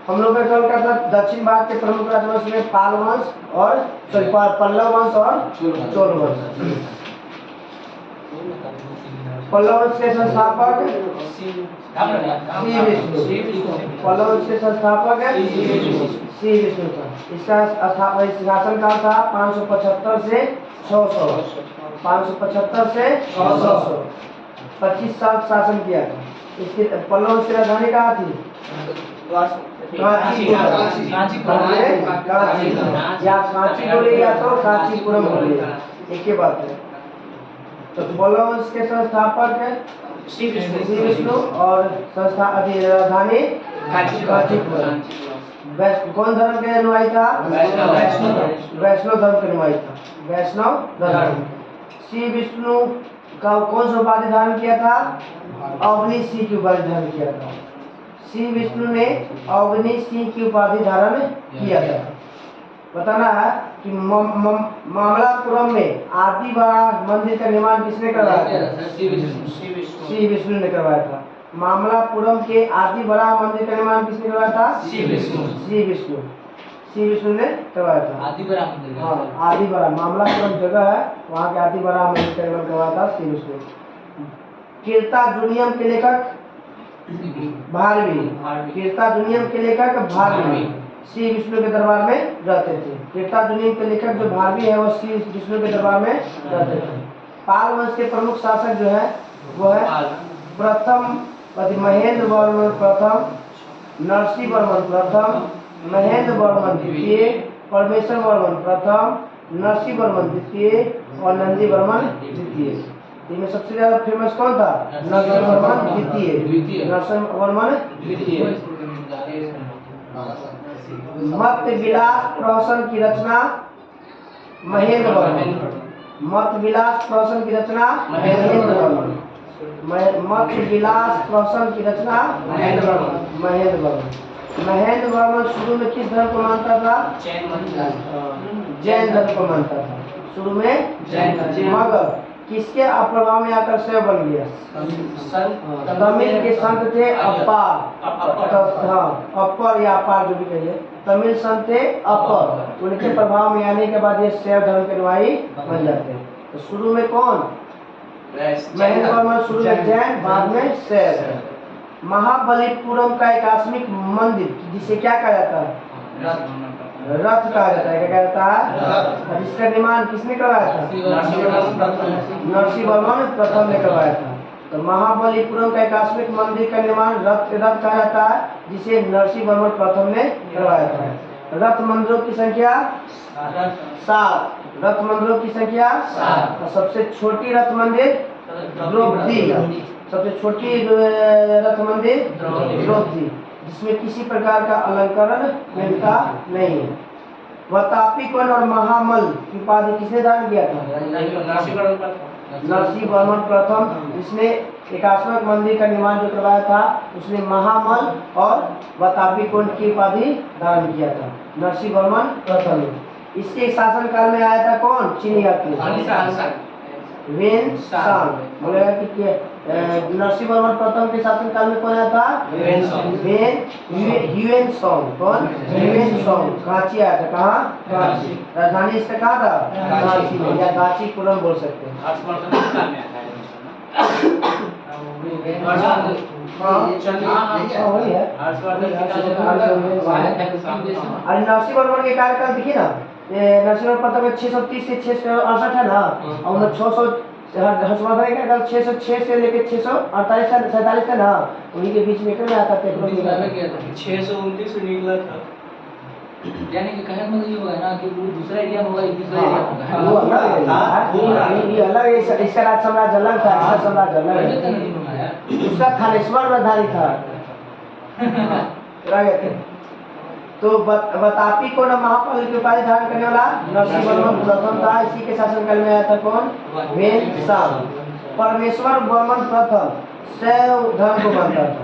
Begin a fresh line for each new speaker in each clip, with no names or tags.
हम लोग का कल का था दक्षिण भारत के प्रमुख राजवंश में पाल वंश और पल्लव वंश और चोल वंश। पल्लव वंश के संस्थापक श्री विष्णु। पल्लव वंश के संस्थापक श्री विष्णु था। इसका शासन काल था 575 से 600। 575 से 600 25 साल शासन किया था। इसकी पल्लव वंश की राजधानी कहाँ थी? कांची बोले या तो कांचीपुरम बोले, एक ही बात है। तो पल्लव वंश के संस्थापक है श्री विष्णु और राजधानी कांचीपुरम। कौन धर्म के अनुयायी था? वैष्णव धर्म के अनुयायी था। वैष्णव धर्म। श्री विष्णु का कौन सा उपाधि धारण किया था? अवनी सिंह की उपाधि धारण किया था। श्री विष्णु ने अवनी सिंह की उपाधि धारण किया था। बताना है कि मामलापुरम में आदि बड़ा मंदिर का निर्माण किसने करवाया था? श्री विष्णु ने करवाया था। मामलापुरम के आदि बड़ा मंदिर का निर्माण किसने करवाया था? श्री विष्णु ने करवाया था।
आदि बड़ा मंदिर।
हाँ, आदि बड़ा मामलापुरम जगह है, वहाँ के आदि बड़ा मंदिर का निर्माण करवाया था श्री विष्णु। कीर्तार्जुनियम के लेखक भारवी। कीर्तार्जुनियम के लेखक भारवी श्री विष्णु के दरबार में रहते थे। कीर्तार्जुनियम के लेखक जो भारवी है वो श्री विष्णु के दरबार में रहते थे। पाल वंश के प्रमुख शासक जो है वो है प्रथम महेंद्र वर्मन प्रथम, नरसिंह वर्मन प्रथम, महेंद्र वर्मन द्वितीय, परमेश्वर वर्मन प्रथम, नरसिंह वर्मन द्वितीय और नंदी वर्मन द्वितीय। इनमें सबसे ज्यादा फेमस कौन था? नरसिंह वर्मन द्वितीय। नरसिंह वर्मन द्वितीय। मत विलास प्रहसन की रचना महेंद्र वर्मन। मत विलास प्रहसन की रचना महेंद्र वर्मन। मत विलास प्रहसन की रचना महेंद्र वर्मन। महेंद्र वर्मन शुरू में किस धर्म को मानता था? जैन धर्म को मानता था। शुरू में जैन, मगर किसके प्रभाव में आकर शैव बन गया? तमिल के संत थे अपर या अपार जो भी कहिए, तमिल संत थे अपर। उनके प्रभाव में आने के बाद ये शैव धर्म के अनुयायी बन जाते हैं। तो शुरू में कौन? महेंद्र वर्मन शुरू में जैन, बाद में शैव। महाबलीपुरम का एक आकस्मिक मंदिर जिसे क्या कहा जाता है? रथ कहा जाता है। क्या कहा जाता है? जिसका निर्माण किसने करवाया था? नरसिंह वर्मन प्रथम ने करवाया था। तो महाबलीपुरम का एक आकस्मिक मंदिर का निर्माण रथ कहा जाता है, जिसे नरसिंह वर्मन प्रथम ने करवाया था। रथ मंदिरों की संख्या 7। रथ मंदिरों की संख्या 7। सबसे छोटी रथ मंदिर द्रौपदी। सबसे छोटी रथ मंदिर द्रौपदी, जिसमें किसी प्रकार का अलंकरण मिलता नहीं है। वतापी कुंड और महामल की उपाधि किसने धारण किया था? नरसिंह वर्मन प्रथम, जिसने एकात्मक मंदिर का निर्माण जो करवाया था, उसने महामल और वतापी कुंड की उपाधि धारण किया था। नरसिंह वर्मन प्रथम। इसके शासन काल में आया था कौन? चीनी यात्री वेन सांग। बोलेगा कि नरसिंह वर्मन प्रथम के शासन काल में कौन आया था? ह्यूएन सांग। कौन? ह्यूएन सांग। कांची आया था। कहाँ? कांची। राजधानी इसका कहाँ था? कांची में, या कांचीपुरम बोल सकते हैं। अरे नरसिंह वर्मन के कार्यकाल देखिए ना, नरसिंह वर्मन प्रथम 630 से 668 है ना, और 600 हर्षवर्धन का काल 606 से लेकर 648 47 था ना, उन्हीं के बीच में कर आता था।
629 से निकला था।
यानी कि कहने का मतलब ये होगा ना कि वो दूसरा एरिया होगा, ये दूसरा एरिया होगा।
वो अलग, ये अलग, इसका राज साम्राज्य अलग था, इसका साम्राज्य अलग है। उसका थानेश्वर राजधानी था। तो वतापी को महापाल की उपाधि धारण करने वाला नरसिंह वर्मन प्रथम था। इसी के शासनकाल में आया था कौन? Hiuen Tsang. परमेश्वर वर्मन प्रथम शैव धर्म को मानता था।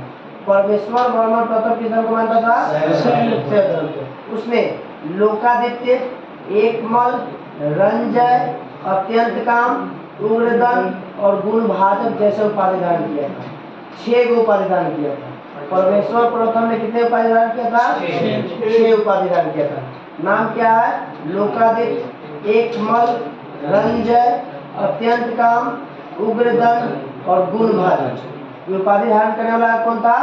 परमेश्वर वर्मन प्रथम किस धर्म को मानता था? शैव धर्म को। उसने लोकादित्य, एकमल, रंजय, अत्यंत काम, उग्रदन और गुणभाजक जैसे उपाधि धारण किया था। 6 गो उपाधि धारण किया था। परमेश्वर प्रथम ने कितने उपाधि धारण किया था? 6 उपाधि धारण किया था। नाम क्या है? लोकादित्य, एकमल, रंजय, अत्यंत काम, उग्रदंड और गुणभाजन। ये उपाधि धारण करने वाला कौन था?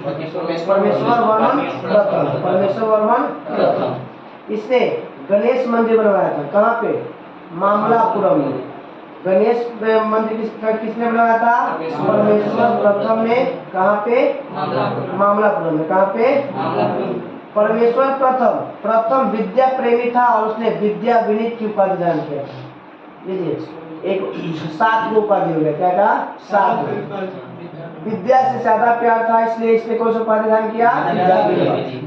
परमेश्वर वर्मन प्रथम। परमेश्वर वर्मन प्रथम। इसने गणेश मंदिर बनवाया था। कहाँ पे? मामलापुरम में। गणेश मंदिर किसने बनवाया था? परमेश्वर प्रथम ने। कहाँ पे? मामलापुरम में। कहाँ पे? परमेश्वर प्रथम विद्या प्रेमी था और उसने विद्या विनीत की उपाधि धारण किया था। लीजिए, एक 7 को उपाधि हो गया। क्या था? 7। विद्या से ज्यादा प्यार था, इसलिए इसने कौन सा उपाधि धारण किया?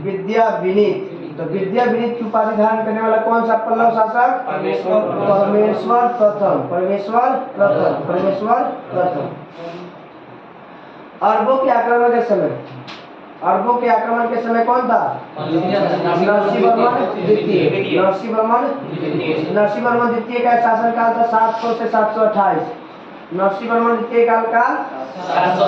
विद्या विनीत। तो विद्या विनीत की उपाधि धारण करने वाला कौन सा पल्लव शासक? परमेश्वर प्रथम। परमेश्वर प्रथम। परमेश्वर प्रथम। अरबों के आक्रमण के समय, अरबों के आक्रमण के समय कौन था? नरसिंहवर्मन द्वितीय। नरसिंहवर्मन द्वितीय का शासनकाल था 700 से 728। नरसिंहवर्मन द्वितीय काल का 700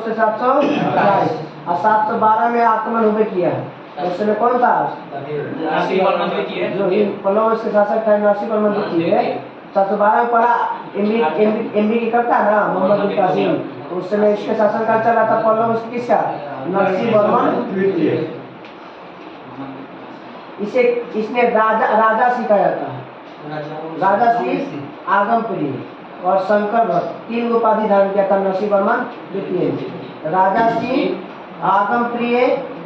से 728 और 712 में आक्रमण हुए किया। उस समय कौन था? जो पल्लव के शासक था नरसिंहवर्मन द्वितीय। 712 में पड़ा एमबी की करता है ना, मोहम्मद बिन कासिम। उस समय इसके शासनकाल चल रहा था पल्लव किसका? नरसिंहवर्मन द्वितीय। इसने राजा सिखाया था। राजा सी, आगम प्रिय और शंकर भट्ट 3 उपाधि धारण किया था नरसिंहवर्मन द्वितीय। राजा सी, आगम प्रिय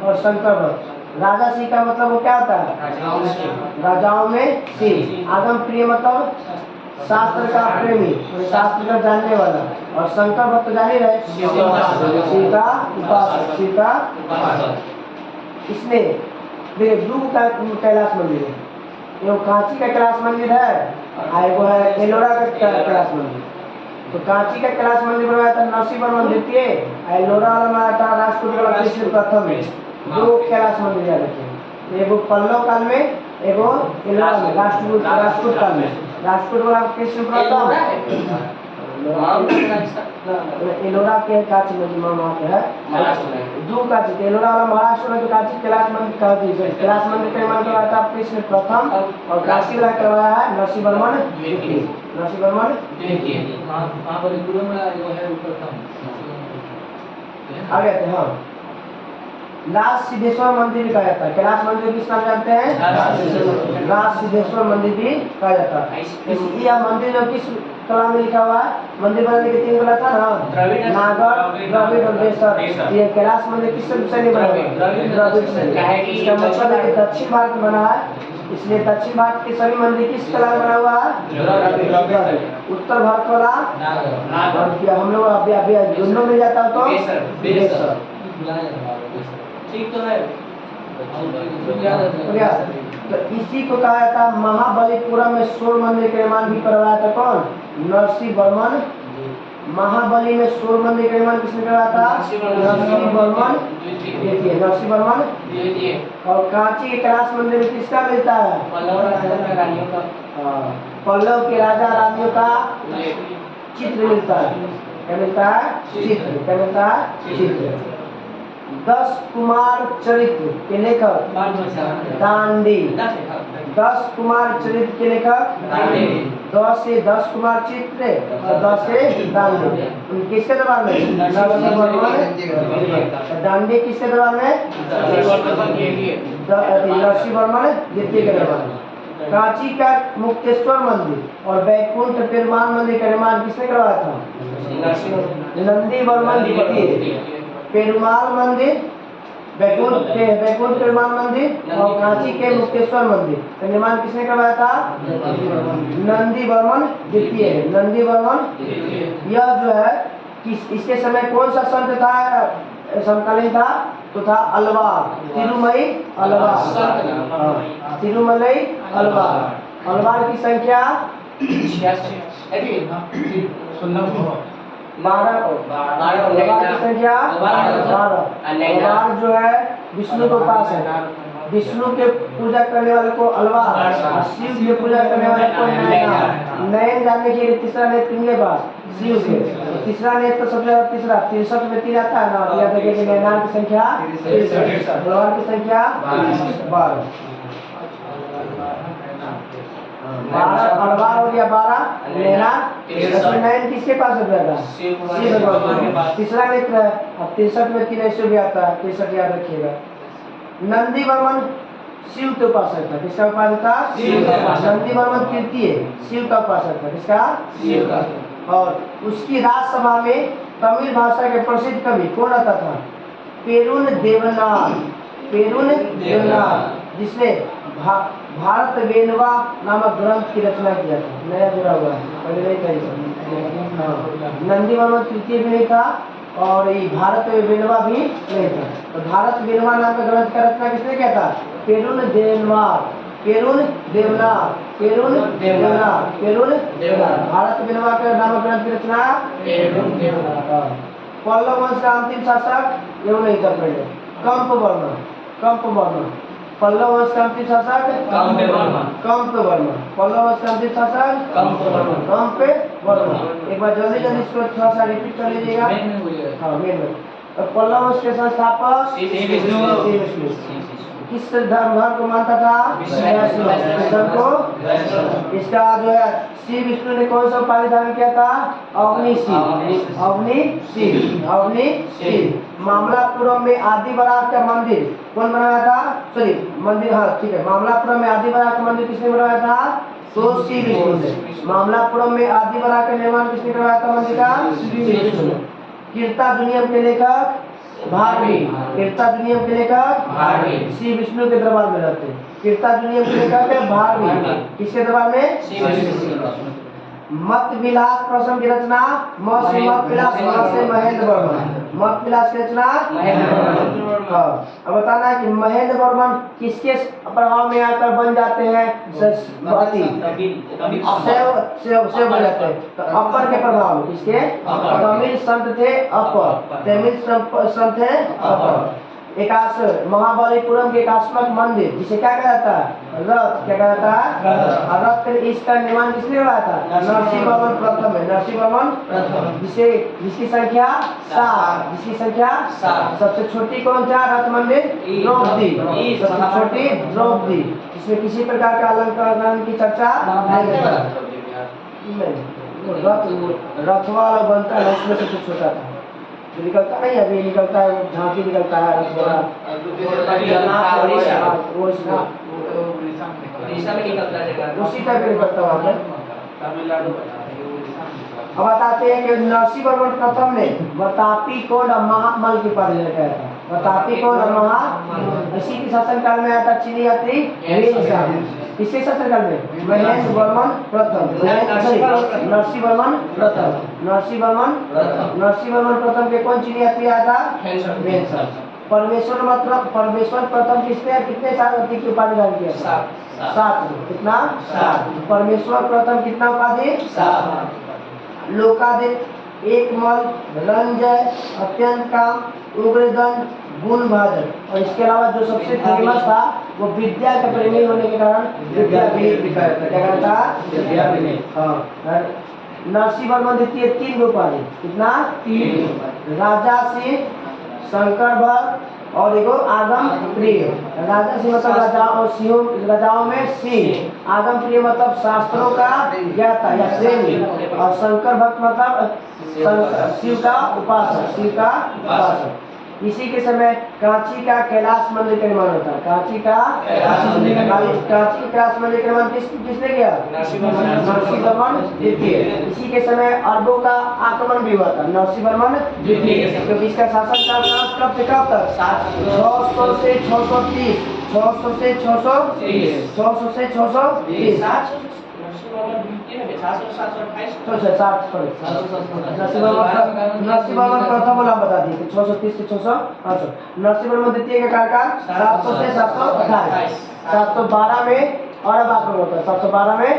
और शंकर भट्ट। राजा सी का मतलब वो क्या होता है? राजाओं में सिंह। आगम प्रिय मतलब शास्त्र का प्रेमी, शास्त्र का जानने वाला। और शंकर भक्त जान ही रहे, शिव का उपासक। इसने देखिए दुर्ग का कैलाश मंदिर है, वो कांची का कैलाश मंदिर है और वो है एलोरा का कैलाश मंदिर। तो कांची का कैलाश मंदिर बनवाया था नरसिंहवर्मन द्वितीय, एलोरा वाला बनाया था राष्ट्रकूट वाला कृष्ण प्रथम में। 2 कैलाश मंदिर याद रखिए, एगो पल्लव काल में, एगो एलोरा में, राष्ट्रकूट काल में। राष्ट्रकूट वाला कृष्ण प्रथम, एलोरा के कांची मंदिर वहाँ पे है। 2 कांची, एलोरा वाला महाराष्ट्र में, तो कांची कैलाश मंदिर का कैलाश मंदिर का निर्माण करवाया था कृष्ण प्रथम और काशी वाला करवाया है नरसिंहवर्मन द्वितीय। नरसिंहवर्मन द्वितीय
वहाँ पर गुरु में वो है प्रथम।
आ गए थे। हाँ, लाल सिद्धेश्वर मंदिर भी कहा जाता है। कैलाश मंदिर किस नाम जानते हैं? लाल सिद्धेश्वर मंदिर भी कहा जाता है। यह मंदिर जो किस कला में लिखा हुआ है? मंदिर बनाने के 3 कला था ना, नागर, द्रविड़ और बेसर। ये कैलाश मंदिर किस शैली में बना हुआ है? द्रविड़ शैली। इसका मतलब है कि दक्षिण भारत में बना है, इसलिए दक्षिण भारत के सभी मंदिर किस कला में बना हुआ है? उत्तर भारत वाला नागर। हम लोग अभी दोनों में जाता है तो बेसर।
ठीक तो है।
तो इसी को कहा जाता है महाबलीपुरम में सूर्य मंदिर का निर्माण भी करवाया था कौन? नरसिंहवर्मन। महाबली में सूर्य मंदिर का निर्माण किसने करवाया था? नरसिंहवर्मन द्वितीय। नरसिंहवर्मन द्वितीय। और कांची के कैलाश मंदिर में किसका मिलता है? पल्लव के राजा रानियों का चित्र मिलता है। क्या मिलता है? चित्र। क्या मिलता है? चित्र। 10 कुमार चरित्र के लेखक दांडी। 10 कुमार चरित्र के लेखक 10 से 10 कुमार चित्र और 10 से दांडी। किसके दरबार में? दांडी किसके दरबार में? नरसिंहवर्मन द्वितीय के दरबार में। कांची का मुक्तेश्वर मंदिर और वैकुंठ पेरुमाल मंदिर का निर्माण किसने करवाया था? नंदीवर्मन द्वितीय। पेरुमाल मंदिर, वैकुंठ पेरुमाल मंदिर और कांची के मुक्तेश्वर मंदिर का निर्माण किसने करवाया था? नंदीवर्मन द्वितीय। नंदीवर्मन। यह जो है इसके समय कौन सा संत था? समकालीन था तो था अलवार, तिरुमई अलवार। तिरुमलई अलवार। अलवार की संख्या 12 भगवान की संख्या 12 जो है विष्णु के पास है। विष्णु के पूजा करने वाले को अलवार, शिव के पूजा करने वाले को नयन। नयन जानने के लिए तीसरा नेत्र किसके पास? शिव के। तो तीसरा नेत्र तो सबसे ज्यादा तीसरा 63 में 3 आता है ना, याद रखिए कि नयनार की संख्या 63, भगवान की संख्या 12। 12 अलवार हो गया, 12 नयनार। नयन किसके पास हो जाएगा? शिव भगवान के पास। तीसरा नेत्र है। अब 63 में 3 ऐसे भी आता है, 63 याद रखिएगा। नंदी वर्मन शिव के उपासक था। किसका उपासक था? शिव का। नंदी वर्मन तृतीय शिव का उपासक था। किसका? शिव का। और उसकी राजसभा में तमिल भाषा के प्रसिद्ध कवि कौन आता था? पेरुन देवनाथ। पेरुन देवनाथ, जिसने भारत वेनवा नामक ग्रंथ की रचना किया था। नया जुड़ा हुआ है, पहले नहीं था ये। नंदी वर्मन तृतीय भी नहीं था और ये भारत वेनवा भी नहीं था। तो भारत वेनवा नाम का ग्रंथ का रचना किसने किया था? पेरुन देवनाथ। पेरुन देवनाथ, पेरुन देवनाथ, पेरुन देवनाथ। भारत वेनवा के नामक ग्रंथ की रचना पेरुन देवनाथ। पल्लव वंश का अंतिम शासक एवं नहीं था पहले, कंप वर्मन। कंप वर्मन पल्लव वंश का अंतिम शासक कंप वर्मन। पल्लव वंश का अंतिम शासक कंप वर्मन। एक बार जल्दी जल्दी इसको थोड़ा सा रिपीट कर लीजिएगा। हाँ, मेन में पल्लव वंश के संस्थापक श्री विष्णु। किस धर्म को मानता था? धर्म को। इसका जो है श्री विष्णु ने कौन सा उपाधि धारण किया था? अग्निशिव। अग्निशिव। मामलापुरम में आदिवराह का मंदिर कौन बनाया था? सॉरी मंदिर, हाँ ठीक है। मामलापुरम में आदिवराह का मंदिर किसने बनाया था? तो श्री विष्णु ने। मामलापुरम में आदिवराह का निर्माण किसने करवाया था मंदिर का? श्री विष्णु। कीर्ताजुनियम के लेखक भारवी। कीर्ताजुनियम के लेखक भारवी श्री विष्णु के दरबार में रहते। कीर्ताजुनियम के लेखक है भारवी। किसके दरबार में? श्री विष्णु। मत विलास प्रश्न की रचना मत विलास से महेंद्र वर्मन। मत विलास की रचना महेंद्र वर्मन। हाँ, अब बताना है कि महेंद्र वर्मन किसके प्रभाव में आकर बन जाते हैं? सेव बन जाते हैं। तो अपर के प्रभाव में किसके? तमिल संत थे अपर। तमिल संत थे अपर। एकाश महाबलीपुरम के एकाश्मक मंदिर जिसे क्या कहा जाता है? रथ। क्या कहा जाता है? रथ। इसका निर्माण किसने करवाया था? नरसिंहवर्मन प्रथम है। नरसिंहवर्मन प्रथम, जिसकी संख्या 7। जिसकी संख्या 7। सबसे छोटी कौन था रथ मंदिर? द्रौपदी। सबसे छोटी द्रौपदी। इसमें किसी प्रकार का अलंकरण की चर्चा नहीं। रथ वाला बनता है उसमें सबसे छोटा था, निकलता नहीं, अभी निकलता है, झांकी निकलता है उसी टाइप निकलता वहाँ पे। अब बताते हैं कि नरसिंहवर्मन प्रथम ने बतापी को महामल की उपाधि लगाया था। बतापी को इसी के शासनकाल में आया था चीनी यात्री किसके शासनकाल में? महेंद्र वर्मन प्रथम। नरसिंहवर्मन प्रथम। नरसिंहवर्मन प्रथम के कौन चीनी यात्री आया था? परमेश्वर मतलब परमेश्वर प्रथम कितने शासक की उपाधि धारण किया? 7। कितना? 7। परमेश्वर प्रथम कितना उपाधि? 7। लोकादित, एकमल, रंजय, अत्यंत काम, उग्रदंड, गुणभाजन। और इसके अलावा जो सबसे फेमस था वो विद्या के प्रेमी होने के कारण विद्या विनीत क्या कहता था? हाँ। नरसिंहवर्मन द्वितीय 3 उपाधि। कितना? 3। राजा सिंह, शंकर भक्त और एगो आगम प्रिय। राजा सिंह मतलब राजाओं में सिंह। आगम प्रिय मतलब शास्त्रों का ज्ञाता या प्रेमी। और शंकर भक्त मतलब शिव का उपासक। इसी के समय कांची का कैलाश मंदिर का निर्माण होता है। कांची का कैलाश मंदिर का निर्माण किसने किया? नरसिंहवर्मन द्वितीय। इसी के समय अरबों का आक्रमण भी हुआ था। नरसिंहवर्मन द्वितीय, क्योंकि इसका शासनकाल कब से कब तक? 600 से 630। 600 से 630। 600 से 630। नरसिंहवर्मन प्रथम वाला बता दिए 630 से 600। नरसिंहवर्मन द्वितीय का कार्यकाल 700 से 728। 712 में और अब आप लोग होता है 712 में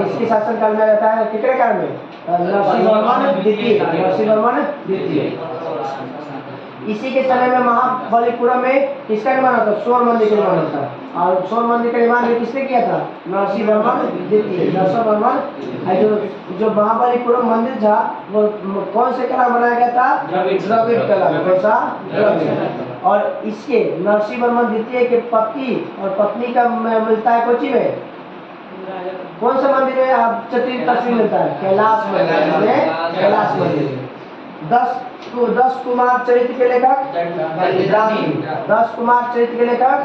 इसकी शासनकाल में रहता है कितने काल में नरसिंहवर्मन द्वितीय नरसिंहवर्मन द्वितीय। इसी के समय में महाबलीपुरम में किसका निर्माण होता है स्वर्ण मंदिर का निर्माण होता है और स्वर्ण मंदिर का निर्माण भी किसने किया था नरसिंहवर्मन द्वितीय नरसिंहवर्मन। जो महाबलीपुरम मंदिर था वो कौन से कला बनाया गया था द्रविड़ कला कौन सा द्रविड़। और इसके नरसिंहवर्मन द्वितीय के पति और पत्नी का मिलता है कोची में कौन सा मंदिर में आप चतुर्थ तस्वीर मिलता है कैलाश मंदिर कैलाश मंदिर। 10 कुमार चरित्र के लेखक दांडी 10 कुमार चरित्र के लेखक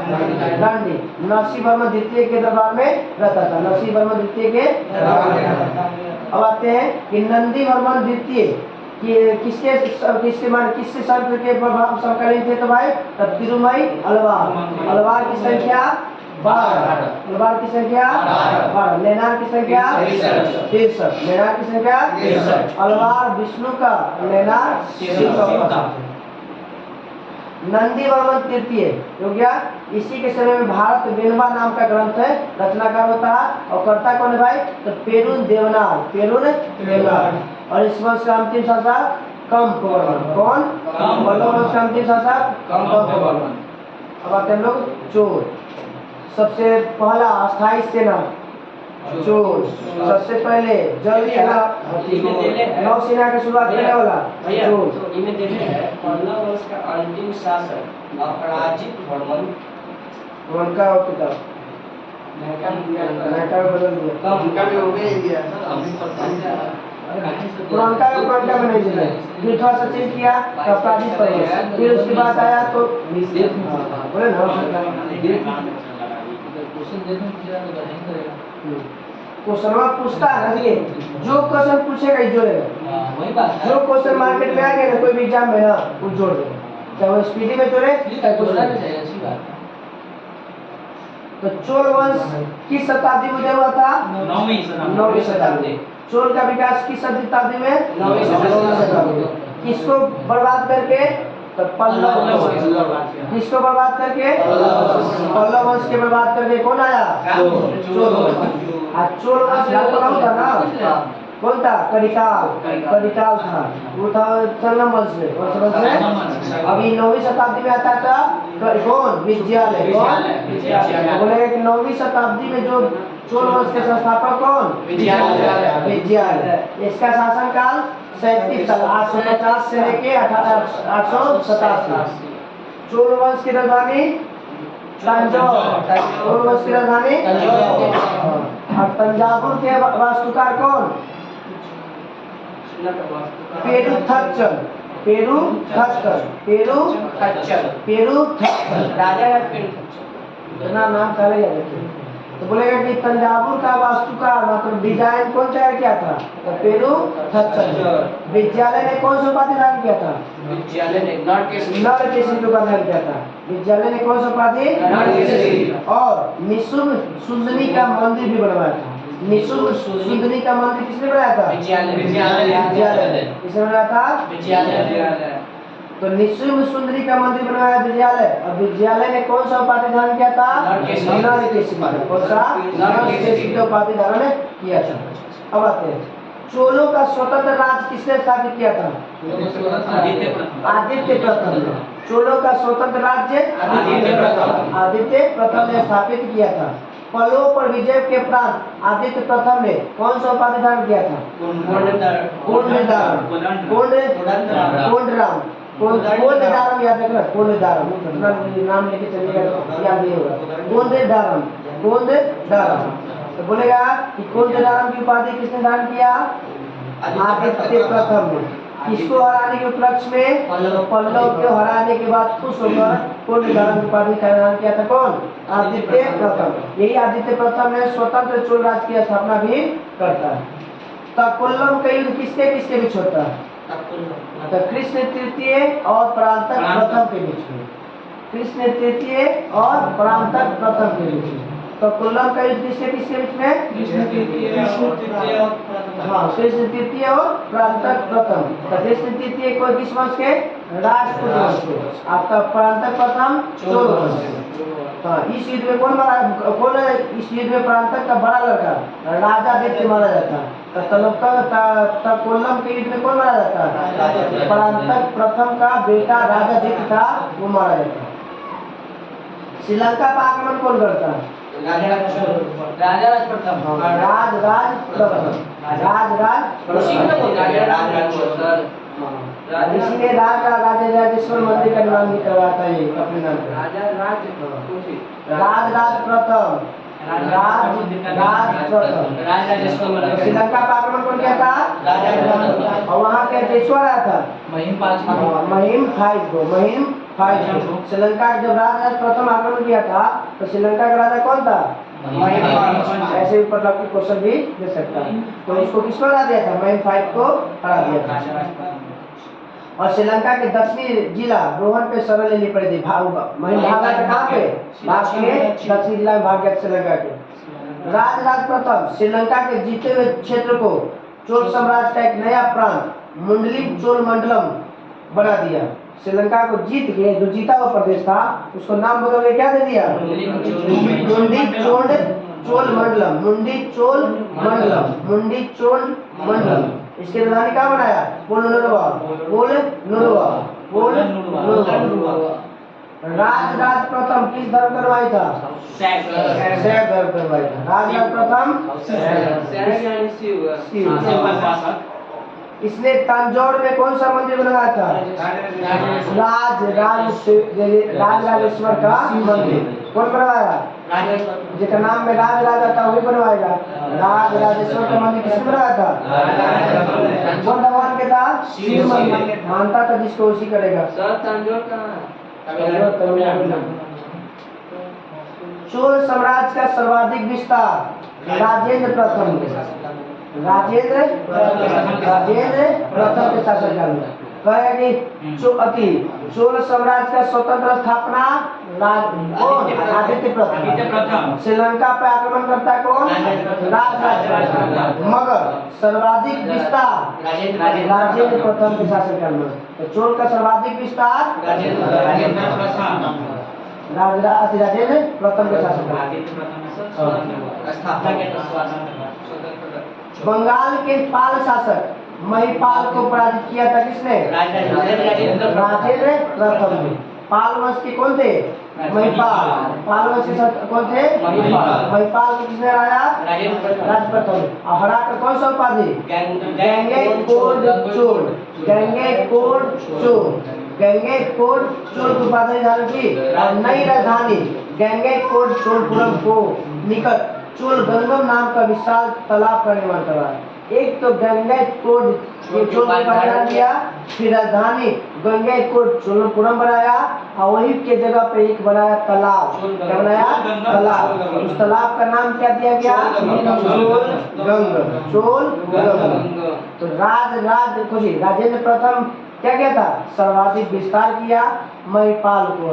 दांडी नरसिंहवर्मन द्वितीय के दरबार में रहता था नरसिंहवर्मन द्वितीय के दरबार में रहता था। अब आते हैं कि नंदीवर्मन द्वितीय किससे संत के प्रभाव समकालीन थे तो भाई तिरुमई अलवार की संख्या 12 अलवार की संख्या 12 लेनार की संख्या 63 लेनार की संख्या 63 अलवार विष्णु का लेनार शिव का। नंदीवर्मन तृतीय हो गया। इसी के समय में भारत वेणवा नाम का ग्रंथ है रचनाकार होता है और कर्ता कौन है भाई तो पेरुन देवनार। और इस वंश का अंतिम शासक कंपवर्मन कौन पल्लव वंश का अंतिम शासक कंपवर्मन। अब आते हैं लोग चोर। सबसे पहला अस्थाई सेना चोर सबसे पहले जल सेना नौसेना की शुरुआत करने वाला चोर।
इनमें देखे है पल्लव वंश का अंतिम शासक अपराजित वर्मन
उनका किताब नैका में बदल दिया
उनका भी हो गया
पुरानका में नहीं दिया फिर थोड़ा सा चेंज किया अपराजित पर्वत फिर उसके बाद आया तो बोले ना क्वेश्चन पूछता है ना जो क्वेश्चन पूछेगा जोड़ेगा
वही बात
जो क्वेश्चन मार्केट में आ गया ना कोई भी एग्जाम में ना वो जोड़ देगा चाहे वो स्पीडी में जोड़े चाहे कुछ
अच्छी बात।
तो चोल वंश किस शताब्दी में उदय हुआ था 9वीं शताब्दी। चोल का विकास किस शताब्दी में 9वीं शताब्दी। किसको बर्बाद करके तो पल्लव किसको बर्बाद करके पल्लव वंश के बर्बाद करके कौन आया चोल वंश। चोल वंश कौन था ना कौन था करिकाल था वो था संगम वंश में कौन सा वंश में। अभी 9वीं शताब्दी में आता था कौन विजयालय कौन बोले कि 9वीं शताब्दी में जो चोल वंश के संस्थापक कौन विजयालय। इसका शासनकाल 37 साल 850 से लेके 887। चोल वंश की राजधानी तंजावुर वंश की राजधानी और तंजावुर के वास्तुकार कौन पेरू राजा इतना नाम पहले याद रखिए। तो बोलेगा कि तंजावुर का वास्तुकार मतलब डिजाइन कौन तैयार किया था तो पेरू विद्यालय ने कौन सा उपाधि धारण किया था
विद्यालय ने नर के
उपाधि धारण किया था। विद्यालय ने कौन सा उपाधि और निशुम्भ सुंदनी का मंदिर भी बनवाया था। निशुम्भ सुंदनी का मंदिर किसने बनाया था विद्यालय किसने बनाया था विद्यालय। तो निशुम्भ सुंदरी का मंदिर बनवाया विद्यालय और विद्यालय ने कौन सा उपाधि धारण किया था नरकेशी कौन सा नरकेशी का उपाधि धारण किया था। अब आते हैं चोलों का स्वतंत्र राज्य किसने स्थापित किया था आदित्य प्रथम। चोलों का स्वतंत्र राज्य आदित्य प्रथम ने स्थापित किया था। पल्लव पर विजय के उपरांत आदित्य प्रथम ने कौन सा उपाधि धारण किया था कोंडारम याद रखना कोंडारम नाम लेके चलिएगा याद नहीं होगा कोंडारम। तो बोलेगा कि कोंडारम की उपाधि किसने धारण किया आदित्य प्रथम ने। किसको हराने के उपलक्ष्य में पल्लव को हराने के बाद खुश होकर कोंडारम की उपाधि का धारण किया था कौन आदित्य प्रथम। यही आदित्य प्रथम ने स्वतंत्र चोल राज्य की स्थापना भी करता है। तकुल्लम का युद्ध किसके बीच होता है तो कृष्ण तृतीय और परांतक प्रथम के बीच में कृष्ण तृतीय और परांतक प्रथम के बीच में। तो कुल्लम का युद्ध किसके बीच में कृष्ण तृतीय और परांतक प्रथम। तो कृष्ण तृतीय को किस वंश के राजपूत वंश को, आपका परांतक प्रथम चोल वंश। हाँ, इस युद्ध में कौन इस युद्ध में परांतक का बड़ा लड़का राजा आदित्य मारा जाता है। कोल्लम के युद्ध में कौन मारा जाता है? परांतक प्रथम का बेटा राजा आदित्य था, वो मारा जाता है। श्रीलंका का आक्रमण कौन करता है?
राज प्रथम।
इसीलिए राजेश्वर मंदिर का निर्माण भी करवाया था ये अपने नाम पे। राज प्रथम। श्रीलंका का आक्रमण कौन किया था? और वहाँ के अध्यक्ष आया था महिम फाइव। श्रीलंका जब राज प्रथम आक्रमण किया था तो श्रीलंका का राजा कौन था? ऐसे भी मतलब की क्वेश्चन भी दे सकता है। तो इसको किसको हरा दिया था? महिम फाइव को हरा दिया था। और श्रीलंका के दक्षिणी जिला रोहन पे शरण लेनी पड़ी थी। महिम भागा था कहाँ पे? भाग के दक्षिणी जिला में भाग गया श्रीलंका के। राज प्रथम श्रीलंका के जीते हुए क्षेत्र को चोल साम्राज्य का एक नया प्रांत मुंडलिक चोल मंडलम बना दिया। श्रीलंका को जीत के जो जीता हुआ प्रदेश था उसको नाम बदल के क्या दे दिया? मुंडी चोल मंडलम। इसके राजधानी कहाँ बनाया? पोल नुरवा। राज प्रथम किस धर्म का अनुयायी था? शैव धर्म का अनुयायी था। राज प्रथम शिव। इसने तंजौर में कौन सा मंदिर बनवाया था? राजराजेश्वर का मंदिर। कौन बनवाया? जिसका नाम में राजा था वही बनवाएगा। राजराजेश्वर का मंदिर किसने बनवाया था? कौन भगवान के था? शिव मानता था, जिसको उसी करेगा। चोल साम्राज्य का सर्वाधिक विस्तार राजेंद्र प्रथम के शासनकाल में कहेगा कि चोल साम्राज्य का स्वतंत्र स्थापना आदित्य प्रथम। श्रीलंका पे आक्रमण करता है कौन? मगर सर्वाधिक विस्तार राजेंद्र प्रथम के शासनकाल में। तो चोल का सर्वाधिक विस्तार राजेंद्र प्रथम के शासनकाल। बंगाल के पाल शासक महिपाल को पराजित किया था किसने? राजेंद्र प्रथम ने। पाल वंश के कौन थे? महिपाल। पाल वंश के कौन थे? महिपाल को किसने हराया? राज प्रथम। और हरा कर कौन सा उपाधि? गंगेकोड चोल की उपाधि धारण की। और नई राजधानी गंगेकोड चोलपुरम को निकट चोल गंगम नाम का विशाल तालाब का निर्माण करवाया। एक तो गंगेकोड चोल का निर्माण किया, फिर राजधानी गंगेकोड चोलपुरम बनाया, और वही के जगह पे एक बनाया तालाब। क्या बनाया? तालाब। उस तालाब का नाम क्या दिया गया? चोल गंग। तो राजेंद्र प्रथम क्या किया था? सर्वाधिक विस्तार किया, महिपाल को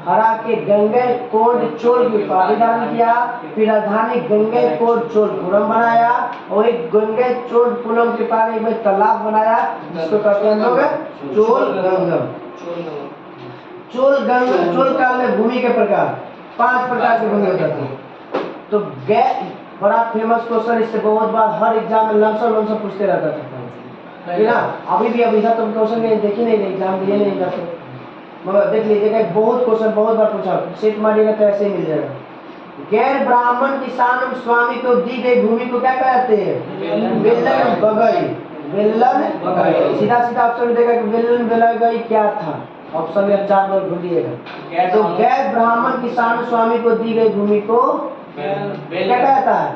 हरा के गंगेकोड चोल की उपाधि धारण किया, फिर राजधानी गंगेकोड चोलपुरम बनाया, और एक गंगेकोड के पास में तालाब बनाया, जिसको कहते हैं लोग चोल गंगम। चोल काल में भूमि के प्रकार 5 प्रकार की भूमि होता थी। तो बड़ा फेमस क्वेश्चन, इससे बहुत बार हर एग्जाम में लमसम पूछते रहता था ना। अभी तुम क्वेश्चन देखी नहीं, एग्जाम दिए नहीं जाते, मगर देख लीजिएगा बहुत क्वेश्चन बहुत बार पूछा, सेट मारिएगा तो ऐसे ही मिल जाएगा। गैर ब्राह्मण किसान स्वामी को दी गई भूमि को क्या कहते हैं? वेलन बगई। सीधा ऑप्शन देगा कि वेलन बगई क्या था? ऑप्शन में 4 बार ढूंढिएगा। तो गैर ब्राह्मण किसान स्वामी को दी गई भूमि को क्या कहता है?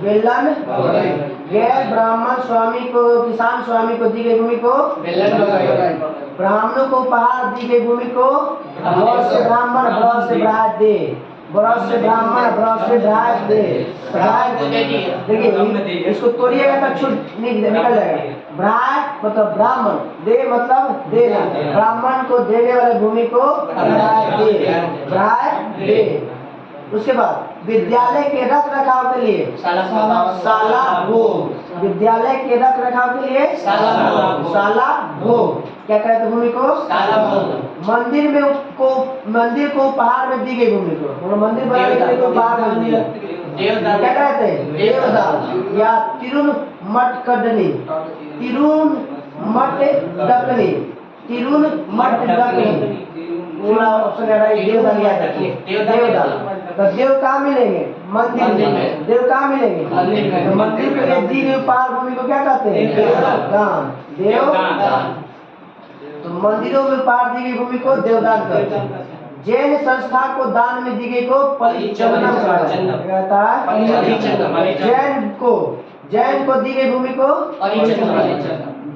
वेलन बगई। गैर ब्राह्मण किसान स्वामी को दी गई भूमि को ब्राह्मणों को उपहार दी गई भूमि को ब्रह्म से ब्राह्मण ब्रह्म से ब्राह्मण दे। देखिए इसको तोड़िएगा तो छूट निकल जाएगा। ब्राह्मण मतलब ब्राह्मण, दे मतलब देना, ब्राह्मण को देने वाले भूमि को दे। उसके बाद विद्यालय के रख रखाव के लिए शाला भोग विद्यालय के रख रखाव के लिए शाला भोग। क्या कहते हैं भूमि को?
शाला भोग।
मंदिर को उपहार में दी गई भूमि को, मतलब मंदिर बनाने के लिए उपहार में दी गई। क्या कहते हैं? देवदान या तिरुन मठ कडनी, तिरुन मठ डकनी, तिरुन मठ डकनी। पूरा ऑप्शन है राइट, देवदान याद रखिए। देवदान तो देव कहाँ मिलेंगे? मंदिर में। देव कहाँ मिलेंगे? तो मंदिर के लिए दी गई उपहार भूमि को क्या कहते हैं? देवदान। देवदान। तो मंदिरों में उपहार दी गई भूमि को देवदान कहते हैं। जैन संस्था को दान में दी गई को परिचन्नम कहता है। जैन को दी गई भूमि को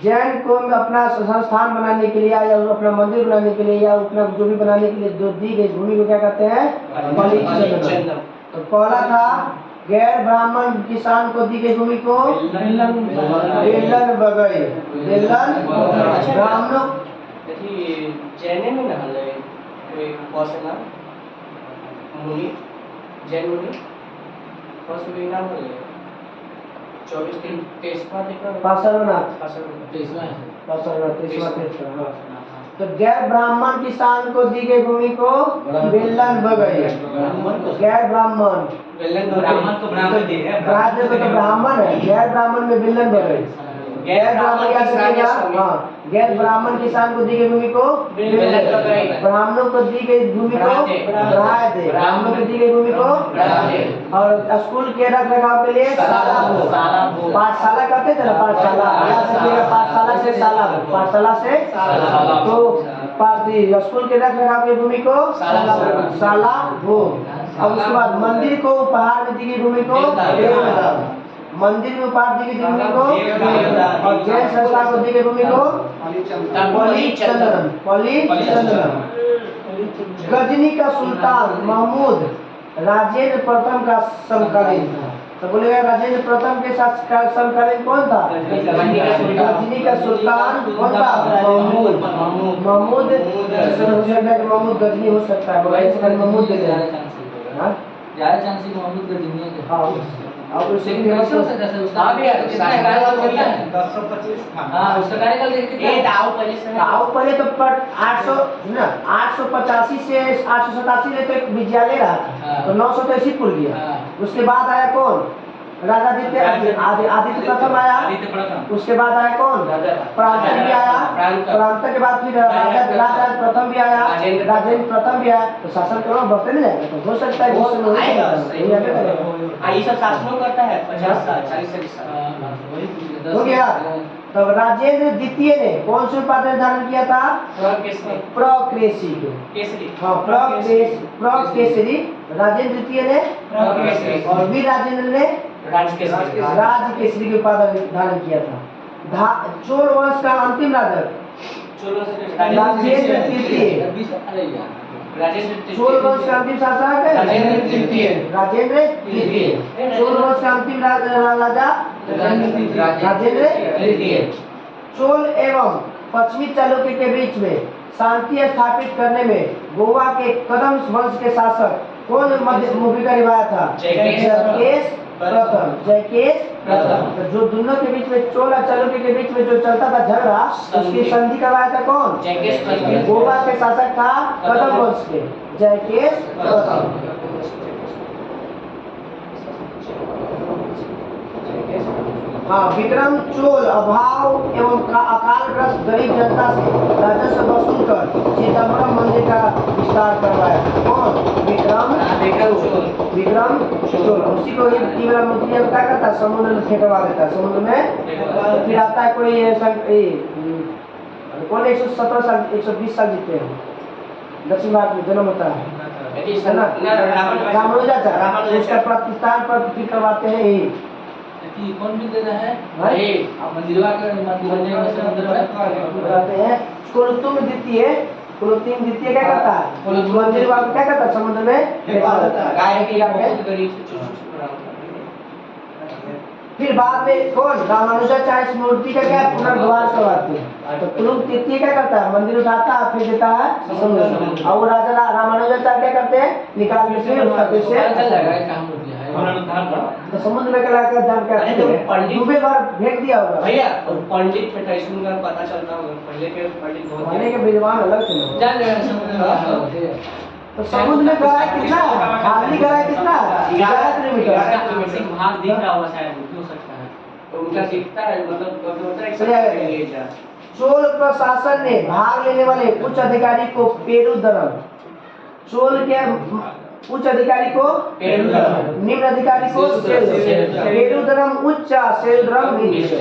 जैन को अपना संस्थान बनाने के लिए या अपना मंदिर बनाने के लिए या अपना जो भी बनाने के लिए जो दी गई भूमि को क्या कहते हैं? परिचन्नम। तो पहला था गैर ब्राह्मण किसान को दी गई भूमि को बेलन बगई। बेलन ब्राह्मणों
जैन में ना कौशला मुनि जैन मुनि कौशल नाम बोले 24 दिन 23वां
पार्श्वनाथ। तो गैर ब्राह्मण किसान को दी गई भूमि को बेलन बगई। गैर ब्राह्मण
ब्राह्मण को ब्राह्मण दे रहे हैं।
राज्य को तो ब्राह्मण है, गैर ब्राह्मण में बेलन बगई। गैर ब्राह्मण क्या करेगा? हाँ, गैर ब्राह्मण किसान को दी गई भूमि को ब्राह्मणों को दी गई भूमि को ब्राह्मणों को दी गई भूमि को और स्कूल के रख रखाव के लिए पाठशाला कहते थे ना, पाठशाला पाठशाला से शाला, पाठशाला से तो स्कूल के रख रखाव की भूमि को शाला भोग। अब उसके बाद मंदिर को उपहार में दी गई भूमि को देवदान। मंदिर में उपहार दी गई भूमि को और जैन संस्था को दी गई भूमि को पलिचंद्रम। गजनी का सुल्तान महमूद राजेंद्र प्रथम का समकालीन था। तो बोलेगा राजेंद्र प्रथम के साथ समकालीन कौन था? गजनी का सुल्तान कौन था? महमूद। महमूद गजनी हो सकता है, महमूद दे देना।
ज्यादा चांस है मोहम्मद गजनी के।
हाँ, और उसे
कैसे हो सकता है उसका? भी कितना कार्यकाल होता है?
1025 था।
हां, उसका कार्यकाल कितना?
ये दाऊ
पहले तो 800 ना 885 से 887 में तो एक विद्यालय रहा था, तो 900 तो ऐसे खुल गया। उसके बाद आया कौन? राजा आदित्य प्रथम आया। उसके बाद आया कौन? प्रांतक भी आया। प्रांतक के बाद फिर राजा प्रथम भी आया, राजेंद्र प्रथम भी आया। तो शासन करो बढ़ते नहीं जाएगा, तो हो सकता है
ये सब शासनों करता है 50 साल 40 साल
हो गया। तब राजेंद्र द्वितीय ने कौन से उपाधि धारण किया था? प्रकेसरी। हाँ, प्रकेसरी राजेंद्र द्वितीय ने और वीर राजेंद्र ने राजकेसरी के उपाधि धारण किया था। चोल वंश का अंतिम राजा राजेंद्र तृतीय। चोल वंश का अंतिम शासक है राजेंद्र तृतीय। चोल वंश का अंतिम राजा राजेंद्र तृतीय। चोल एवं पश्चिमी चालुक्य के बीच में शांति स्थापित करने में गोवा के कदम वंश के शासक कौन भूमिका निभाया था? जयकेश प्रथम। तो जो दोनों के बीच में चोल और चालुक्य के बीच में जो चलता था झगड़ा, उसकी संधि करवाया था कौन? गोवा के शासक था कदम वंश के जयकेश प्रथम। हाँ, विक्रम चोल अभाव एवं अकालग्रस्त गरीब जनता से राजस्व वसूल कर चिदम्बरम मंदिर का विस्तार करवाया। कौन? विक्रम चोल। उसी को ये वाला मूर्ति क्या करता? समुद्र में फेंकवा देता है, समुद्र में। फिर आता है कोई कौन 117 साल 120 साल जीते हैं दक्षिण भारत में जन्म होता है ना, रामानुजाचार्य। उसका प्रतिष्ठान पर फिर करवाते हैं यही।
कौन भी देता है? मंदिरवा के
बताते हैं। कुलुत्तुम द्वितीय क्या करता है? मंदिरवा को क्या करता है? समुद्र में फेंकवा देता है। फिर बाद में कौन? रामानुजाचार्य मूर्ति का क्या पुनर्द्वार करवाते हैं। तो कुलुत्तुम द्वितीय क्या करता है? मंदिर उठाता है फिर देता है समुद्र में। और राजा रामानुजाचार्य क्या करते हैं? निकाल के फिर उसका फिर से तो समुद्र में कला का जान
अरे तो पंडित-
डूबे बार फेंक दिया होगा
भैया और पंडित थे तो इसमें पता चलता होगा पहले के पंडित बहुत
पहले के विद्वान अलग थे ना।
जान रहे हैं समुद्र में
तो समुद्र में गहराई कितना है? खाली गहराई कितना है? 11 किलोमीटर।
भाग दिख रहा होगा शायद हो सकता है।
तो उनका दिखता है मतलब होता है
चलिए आगे। चोल प्रशासन ने भाग लेने वाले उच्च अधिकारी को पेरुदरम, चोल के उच्च अधिकारी को
पेरुदरम,
निम्न अधिकारी को
सेरुदरम,
पेरुदरम उच्च सेरुदरम नीच।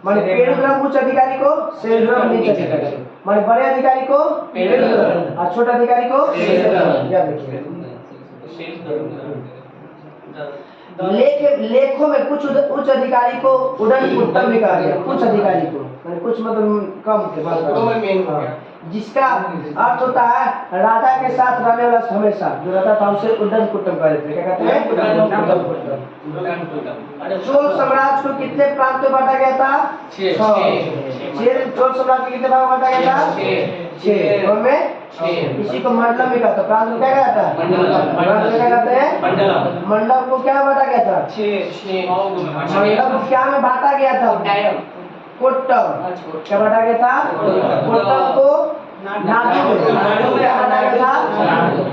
माने पेरुदरम उच्च अधिकारी को सेरुदरम नीच अधिकारी, माने बड़े अधिकारी को पेरुदरम और छोटे अधिकारी को सेरुदरम। याद रखिए। लेखों में कुछ उच्च अधिकारी को उड़न पुट्टम भी कहा गया। कुछ अधिकारी को माने कुछ मतलब कम के बाद, जिसका अर्थ होता है राजा के साथ रहने वाला हमेशा जो रहता था उसे उड्डन कुट्टम कहते थे। क्या कहते हैं? उड्डन कुट्टम। चोल साम्राज्य को कितने प्रांतों में बांटा गया था? 6। चोल साम्राज्य को कितने भाग में बांटा गया था? 6। उनमें इसी को मंडलम भी कहते हैं। प्रांत को क्या कहता है? मंडलम क्या कहते हैं? मंडलम को क्या बांटा गया था? 6। मंडलम को क्या में बांटा गया था? कोट्टम। क्या बांटा गया था? कोट्टम को नाडु में क्या बांटा गया था?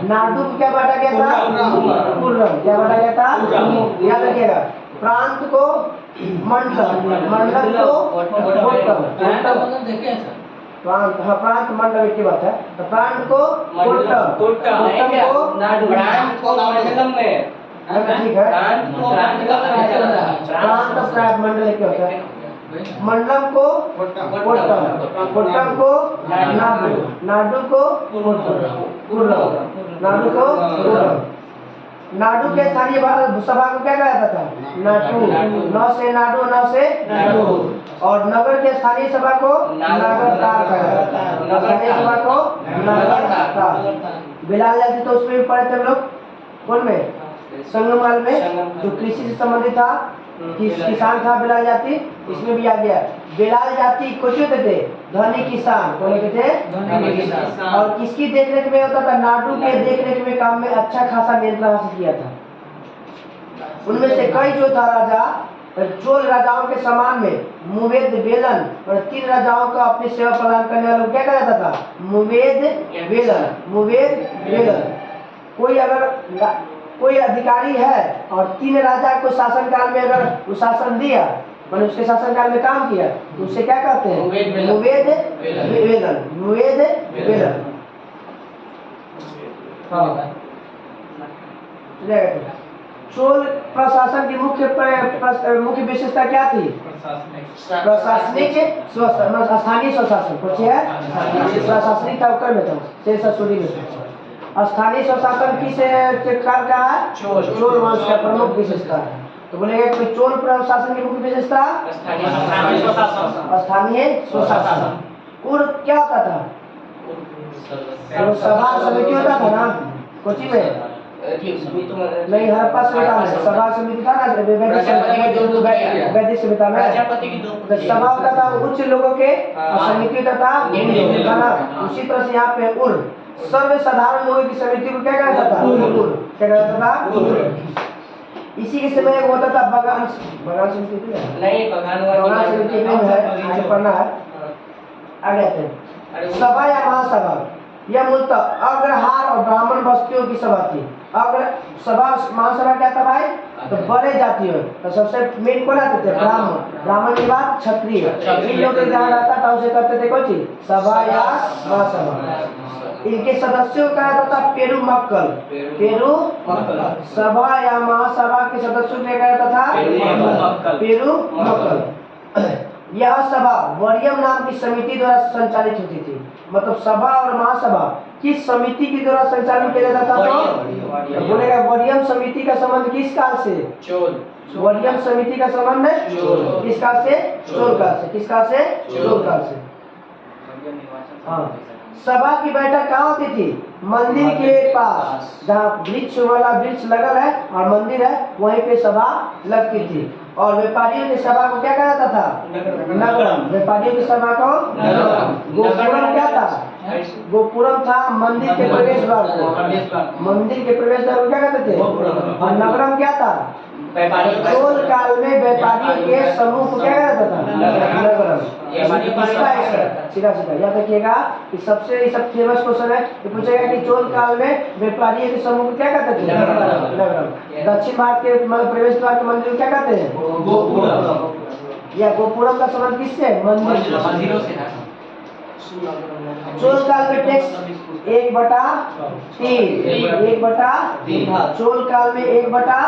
नाडु को क्या बांटा गया था? कुर्रम। क्या बांटा गया था? याद रखिएगा। प्रांत को मंडलम, मंडल को कोट्टम।
मतलब देखिए सर
प्रांत, हाँ प्रांत मंडल एक ही बात है। तो प्रांत को कोट्टम, कोट्टम को
नाडु, प्रांत को मंडलम में
ठीक है।
प्रांत को
प्रांत मंडल एक ही होता है। मंडलम को कोट्टम, कोट्टम को नाडु, नाडु को कुर्रम, नाडु को कुर्रम। नाडु के स्थानीय सभा को क्या कहा जाता था? नाटू। नौ से नाडु, नौ से नाडु। और नगर के स्थानीय सभा को नगरतार कहा जाता है। स्थानीय सभा को नगरतार। बिलाल जाति तो उसमें भी पढ़े थे हम लोग। कौन में? संगमकाल में, जो कृषि से संबंधित था, किसान था बिलाल जाति। इसमें भी आ गया बिलाल जाति कुछ होते थे धनी किसान। कौन होते थे?
धनी किसान।
और किसकी देखरेख में होता था? नाडु के देखरेख में काम में अच्छा खासा नियंत्रण हासिल किया था। उनमें से कई जो था राजा चोल राजाओं के समान में मुवेद बेलन और 3 राजाओं का अपनी सेवा प्रदान करने वालों को क्या कहा जाता था? मुवेद बेलन, मुवेद बेलन। कोई अधिकारी है और 3 राजा को शासनकाल में अगर वो शासन दिया मैंने उसके शासनकाल में काम किया तो उसे क्या कहते हैं? मुवेद बेलन, मुवेद बेलन। हाँ चोल प्रशासन की मुख्य विशेषता क्या थी? प्रशासनिक स्थानीय स्वशासन। कुछ है प्रशासनिक उत्तर में था, शेषासुरी में। स्थानीय स्वशासन किस काल का है? चोल वंश का प्रमुख विशेषता है। तो बोलेगा कि चोल प्रशासन की मुख्य विशेषता स्थानीय स्वशासन। और क्या होता था? सभा समिति होता था ना कोची में? नहीं, हड़प्पा सभ्यता में सभा समिति था ना, वैदिक सभ्यता में सभा होता था उच्च लोगों के और समिति होता था ना। उसी तरह से यहाँ पे उर सर्वसाधारण लोगों की समिति को क्या कहता था? क्या कहता था? इसी के समय वो होता था बगान समिति
नहीं, बगान
समिति नहीं है, आगे पढ़ना है। आगे थे सभा या महासभा, यह मूलतः अग्रहार और ब्राह्मण बस्तियों की सभा थी। अग्र सभा महासभा क्या था भाई? तो बड़े जातियों तो सबसे मेन कौन आते थे? ब्राह्मण। ब्राह्मण के बाद क्षत्रिय। इन लोग जहाँ रहता था उसे कहते थे कौन सी? सभा या महासभा। इनके सदस्यों को कहा जाता था पेरू मक्कल। पेरू सभा या महासभा के सदस्यों को कहा जाता था पेरू मक्कल। यह सभा वरियम नाम की समिति द्वारा संचालित होती थी। मतलब सभा और महासभा किस समिति के द्वारा संचालित किया जाता था? तो बोलेगा वरियम समिति का संबंध किस काल से?
चोल।
वरियम समिति का संबंध किस काल से? चोल काल से। किस काल से? चोल काल से। हाँ, सभा की बैठक कहाँ होती थी? मंदिर के पास, जहाँ वृक्ष वाला वृक्ष लगल है और मंदिर है वहीं पे सभा लगती थी। और व्यापारियों की सभा को क्या कहा जाता था? नगरम। व्यापारियों की सभा को गोपुरम क्या था? गोपुरम था मंदिर के प्रवेश द्वार को। मंदिर के प्रवेश द्वार को क्या कहते थे? और नगरम क्या था? चोल काल में व्यापारियों के समूह को क्या कहता था? नगरम। सीधा सीधा याद रखिएगा कि सबसे ये सब फेमस क्वेश्चन है। ये पूछेगा कि चोल काल में व्यापारियों के समूह को क्या कहते थे? नगरम। दक्षिण भारत के प्रवेश द्वार के मंदिर को क्या कहते हैं? गोपुरम। या गोपुरम का संबंध किससे? मंदिरों से है। चोल काल में टैक्स 1/3 चोल काल में 1/3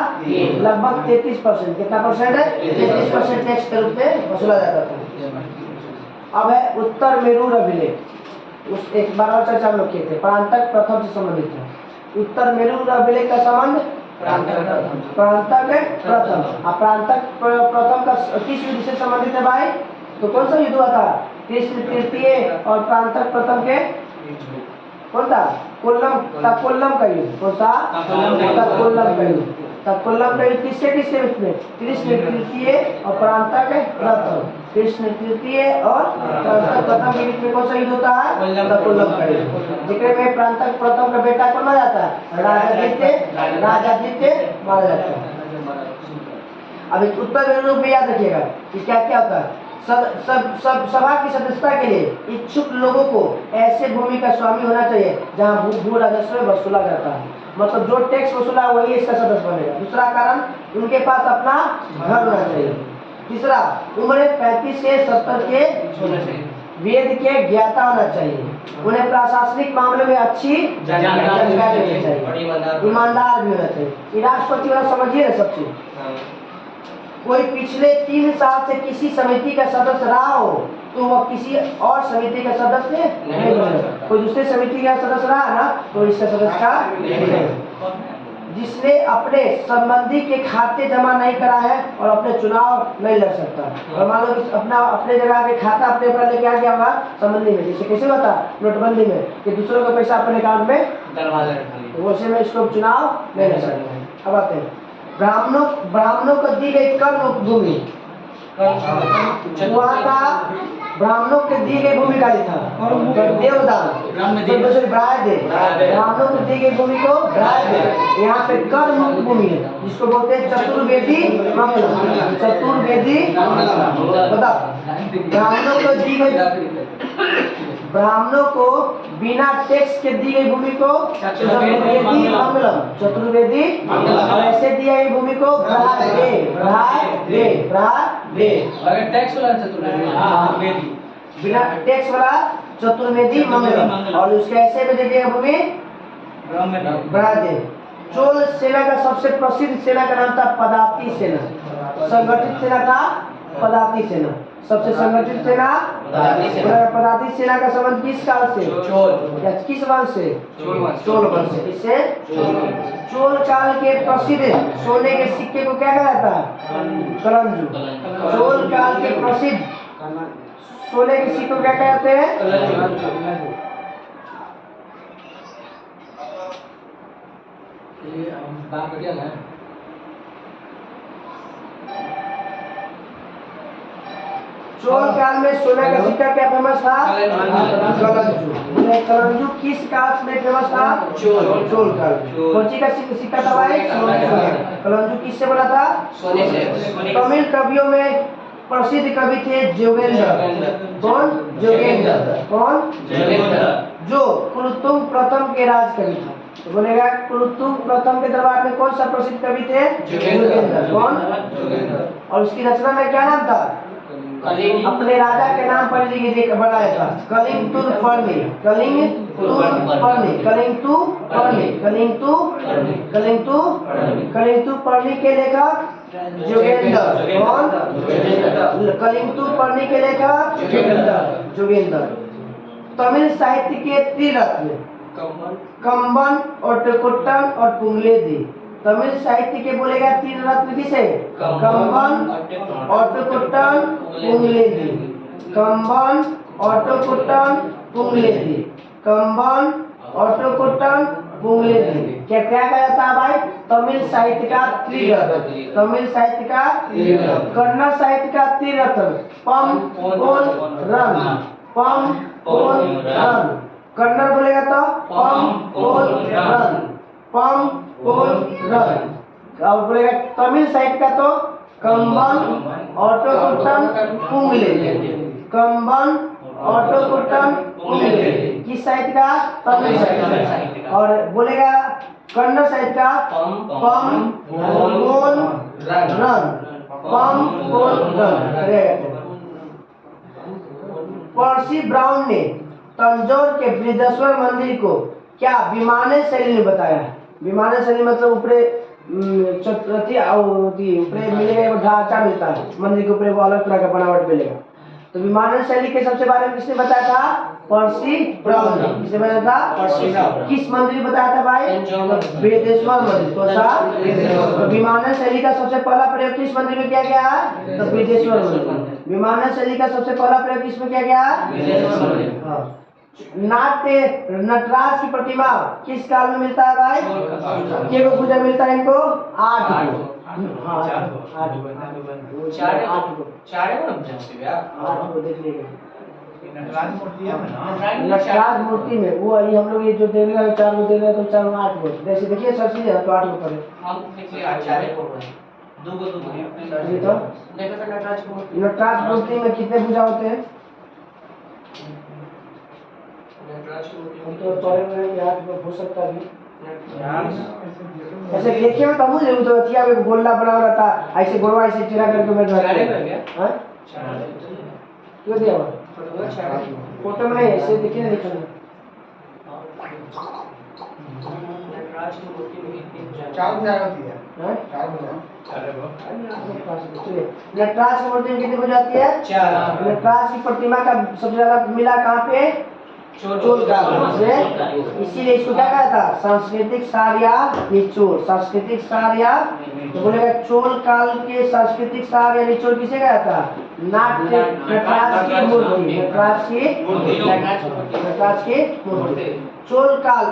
लगभग 33%। कितना परसेंट है? 33% टैक्स के रूप में वसूला जाता था। अब है उत्तर मेरूर अभिलेख। उस एक बार और चर्चा हम लोग किए थे, प्रांतक प्रथम से संबंधित है। उत्तर मेरूर अभिलेख का संबंध प्रांतक प्रथम। अब प्रांतक प्रथम का किस युद्ध से संबंधित है भाई? तो कौन सा युद्ध हुआ था? कृष्ण तृतीय और प्रांतक प्रथम के कौन था? कोल्लम का युद्ध। कौन सा? कोल्लम का युद्ध। कोल्लम का युद्ध किसके बीच में? कृष्ण तृतीय और प्रांतक प्रथम। कृष्ण तृतीय और प्रांतक प्रथम के बीच में कौन सा युद्ध होता है? कोल्लम का युद्ध। जिसमें में प्रांतक प्रथम का बेटा कौन मारा जाता है? राजादित्य मारा जाता है। अब उत्तर मेरूर में याद रखिएगा कि क्या क्या होता है। सभा की सदस्यता के लिए इच्छुक लोगों को ऐसे भूमि का स्वामी होना चाहिए जहां भू राजस्व वसूला जाता है। मतलब जो टैक्स वसूला वही इसका सदस्य बनेगा। दूसरा कारण, उनके पास अपना घर होना चाहिए। तीसरा, उम्र 35 से 70 के वेद के ज्ञाता होना चाहिए। उन्हें प्रशासनिक मामले में अच्छी जानकारी होनी चाहिए। ईमानदार भी होना चाहिए। राष्ट्रपति वाला समझिए ना सब चीज। कोई पिछले 3 साल से किसी समिति का सदस्य रहा हो तो वह किसी और समिति का सदस्य नहीं बनेगा। कोई दूसरे समिति का सदस्य रहा ना तो इसका सदस्य का नहीं। जिसने अपने संबंधी के खाते जमा नहीं करा है और अपने चुनाव नहीं लड़ सकता। और मान लो कि अपने जगह के खाता अपने ऊपर लेके आ गया होगा संबंधी में, जैसे कैसे होता नोटबंदी में कि दूसरों का पैसा अपने अकाउंट में तो वैसे में इसको चुनाव नहीं लड़ सकता। अब आते हैं ब्राह्मणों को दी गई कर्म भूमि। वहाँ का ब्राह्मणों को दी गई भूमि का था देवदान। ब्राह्मणों को दी गई भूमि को यहाँ पे कर मुक्त भूमि है जिसको बोलते हैं चतुर्वेदी मंगलम। चतुर्वेदी बता ब्राह्मणों को बिना टैक्स के दी गई भूमि को चतुर्वेदी मंगलम। चतुर्वेदी और ऐसे दिया गई भूमि को
अगर टैक्स वाला चतुर्वेदी
बिना टैक्स वाला चतुर्वेदी मंगलम और उसके ऐसे में दे दिया भूमि ब्राह्मण। चोल सेना का सबसे प्रसिद्ध सेना का नाम था पदाति सेना। संगठित सेना का पदाति सेना। सबसे संगठित सेना पदाति सेना का संबंध किस काल से? चोल। या किस वंश से? चोल वंश से। इससे चोल काल के प्रसिद्ध सोने के सिक्के को क्या कहा जाता है? कलंजू। चोल काल के प्रसिद्ध सोने के सिक्के को क्या कहते हैं? चोल काल में सोने का सिक्का क्या फेमस था? कलंजू। कलंजू किस काल में फेमस था? चोल काल। कौन सी का सिक्का था भाई? कलंजू किससे बना था? सोने से। तमिल कवियों में प्रसिद्ध कवि थे जोगेंद्र। कौन? जोगेंद्र। कौन? जो कुलुत्तुम प्रथम के राज कवि था। तो बोलेगा कुलुत्तुम प्रथम के दरबार में कौन सा प्रसिद्ध कवि थे? जोगेंद्र। कौन? और उसकी रचना में क्या नाम था? अपने राजा के नाम पर बनाया था कलिंगतुर्फर्णी। कलिंगतुर्फर्णी के लेखक जोगेंद्र। कौन? कलिंगतुर्फर्णी के लेखक जोगेंद्र। तमिल साहित्य के त्रिरत्न कंबन और टेकुट्टन और पुंगलेदी। तमिल साहित्य के बोलेगा 3 रत्न किसे? कंबन, ऑटोकुट्टन, पुंगलेदी। कंबन, ऑटोकुट्टन, पुंगलेदी। कंबन, ऑटोकुट्टन, पुंगलेदी। क्या क्या कहा जाता है भाई? तमिल साहित्य का त्रिरत्न। तमिल साहित्य का कन्नड़ साहित्य का त्रिरत्न पम पोन रन। पम पोन रन। कन्नड़ बोलेगा तो पम पोल रन, पम पोल रन। और बोलेगा तमिल साइड का तो कंबन ऑटो कुट्टम पुंगले, कंबन ऑटो कुट्टम पुंगले। किस साइड का? तमिल साइड का। और बोलेगा कन्नड़ साइड का पम पोल रन, पम पोल रन। पर्सी ब्राउन ने तंजौर के बृहदेश्वर मंदिर को क्या विमानन शैली में बताया? विमानन शैली मतलब ऊपरे ऊपरे मिलेगा एगो ढांचा मिलता है, मंदिर के ऊपर वो अलग तरह का बनावट मिलेगा। तो विमानन शैली के सबसे बारे में किसने बताया था? पर्सी ब्राउन ने। किसने बताया था? पर्सी ब्राउन। किस मंदिर बताया था भाई? बृहदेश्वर मंदिर। कौन सा? तो विमानन शैली का सबसे पहला प्रयोग किस मंदिर में किया गया है? तो बृहदेश्वर मंदिर। विमानन शैली का सबसे पहला प्रयोग किसमें किया गया है? बृहदेश्वर मंदिर। हाँ। नाट्य नटराज की प्रतिमा किस काल में मिलता है भाई? कितने को पूजा मिलता है इनको? 8 को। हाँ 8 को। देख लीजिए
नटराज मूर्ति है ना,
नटराज मूर्ति में वो अभी हम लोग ये जो दे रहे हैं 4 को दे रहे हैं तो 4 में 8 को। जैसे देखिए सर सीधे तो 8 को पड़े।
हम देखिए आचार्य बोल रहे हैं, दो
ये तो
देखो सर
नटराज मूर्ति में कितने पूजा होते हैं? हम तो पढ़े हुए हैं कि 8 को हो सकता है। ऐसे देखे में तो हम जरूर तो अथिया में गोला बना हुआ था, ऐसे गोलवा ऐसे टेढ़ा करके मैं हां क्यों दिया हुआ फोटो में ऐसे देखिए ना लिखा नटराज की मूर्ति कितनी हो जाती है? 4। नटराज की प्रतिमा का सबसे ज्यादा मिला कहाँ पे? चोल काल से। इसीलिए इसको क्या कहा था? सांस्कृतिक सार या निचोड़। सांस्कृतिक सार या तो बोलेगा चोल काल के सांस्कृतिक सार या निचोड़ किसे कहा था? नाट्य नटराज की मूर्ति, नटराज की मूर्ति। चोल काल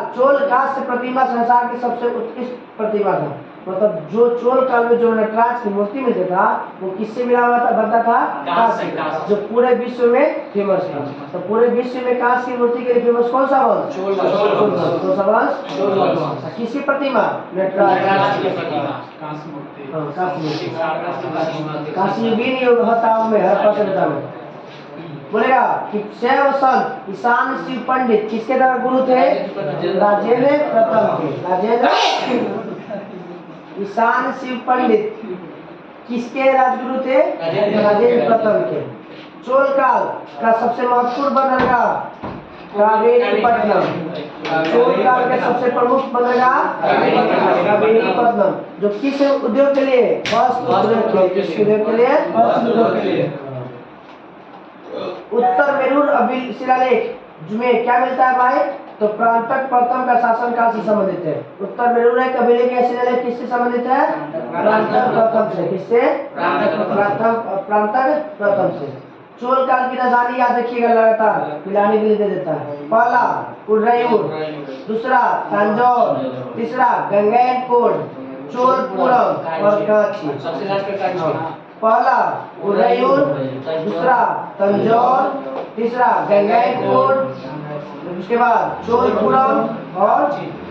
से प्रतिमा संसार की सबसे उत्कृष्ट प्रतिमा था। मतलब जो चोल काल में जो नटराज की मूर्ति मिलता था वो किससे मिला हुआ था? बनता था कांस्य, जो पूरे विश्व में फेमस था। तो पूरे विश्व में कांस्य की मूर्ति के लिए फेमस कौन सा वंश? कौन सा वंश? किसकी प्रतिमा? नटराज की प्रतिमा। कांस्य भी योग हताओं में हर प्रसन्नता में बोलेगा कि शैव संत ईशान शिव पंडित किसके द्वारा गुरु थे? राजेंद्र प्रथम के। राजेंद्र ईशान शिव पंडित किसके राजगुरु थे? राजेंद्र प्रथम के। चोल काल का सबसे महत्वपूर्ण बंदरगाह कावेरीपट्टनम। चोल काल के सबसे प्रमुख बंदरगाह कावेरीपट्टनम, जो किस उद्योग के लिए? वस्त्र उद्योग के लिए। किस उद्योग के लिए? वस्त्र उद्योग के लिए। उत्तर मेरूर शिलालेख में क्या मिलता है भाई? तो प्रांतक प्रथम का शासन काल से संबंधित है। उत्तर मेरूर कबीले के शिलालेख किससे संबंधित है? प्रांतक प्रथम से। किससे? प्रांतक प्रथम से। चोल काल की राजधानी याद रखिएगा, लगातार मिलाने के लिए दे देता है। पहला उदयपुर, दूसरा तंजौर, तीसरा गंगैकोट, चोलपुरम और कांची।
सबसे लास्ट में कांची।
पहला उदयपुर, दूसरा तंजौर, तीसरा गंगैकोट, उसके बाद चोलपुरम और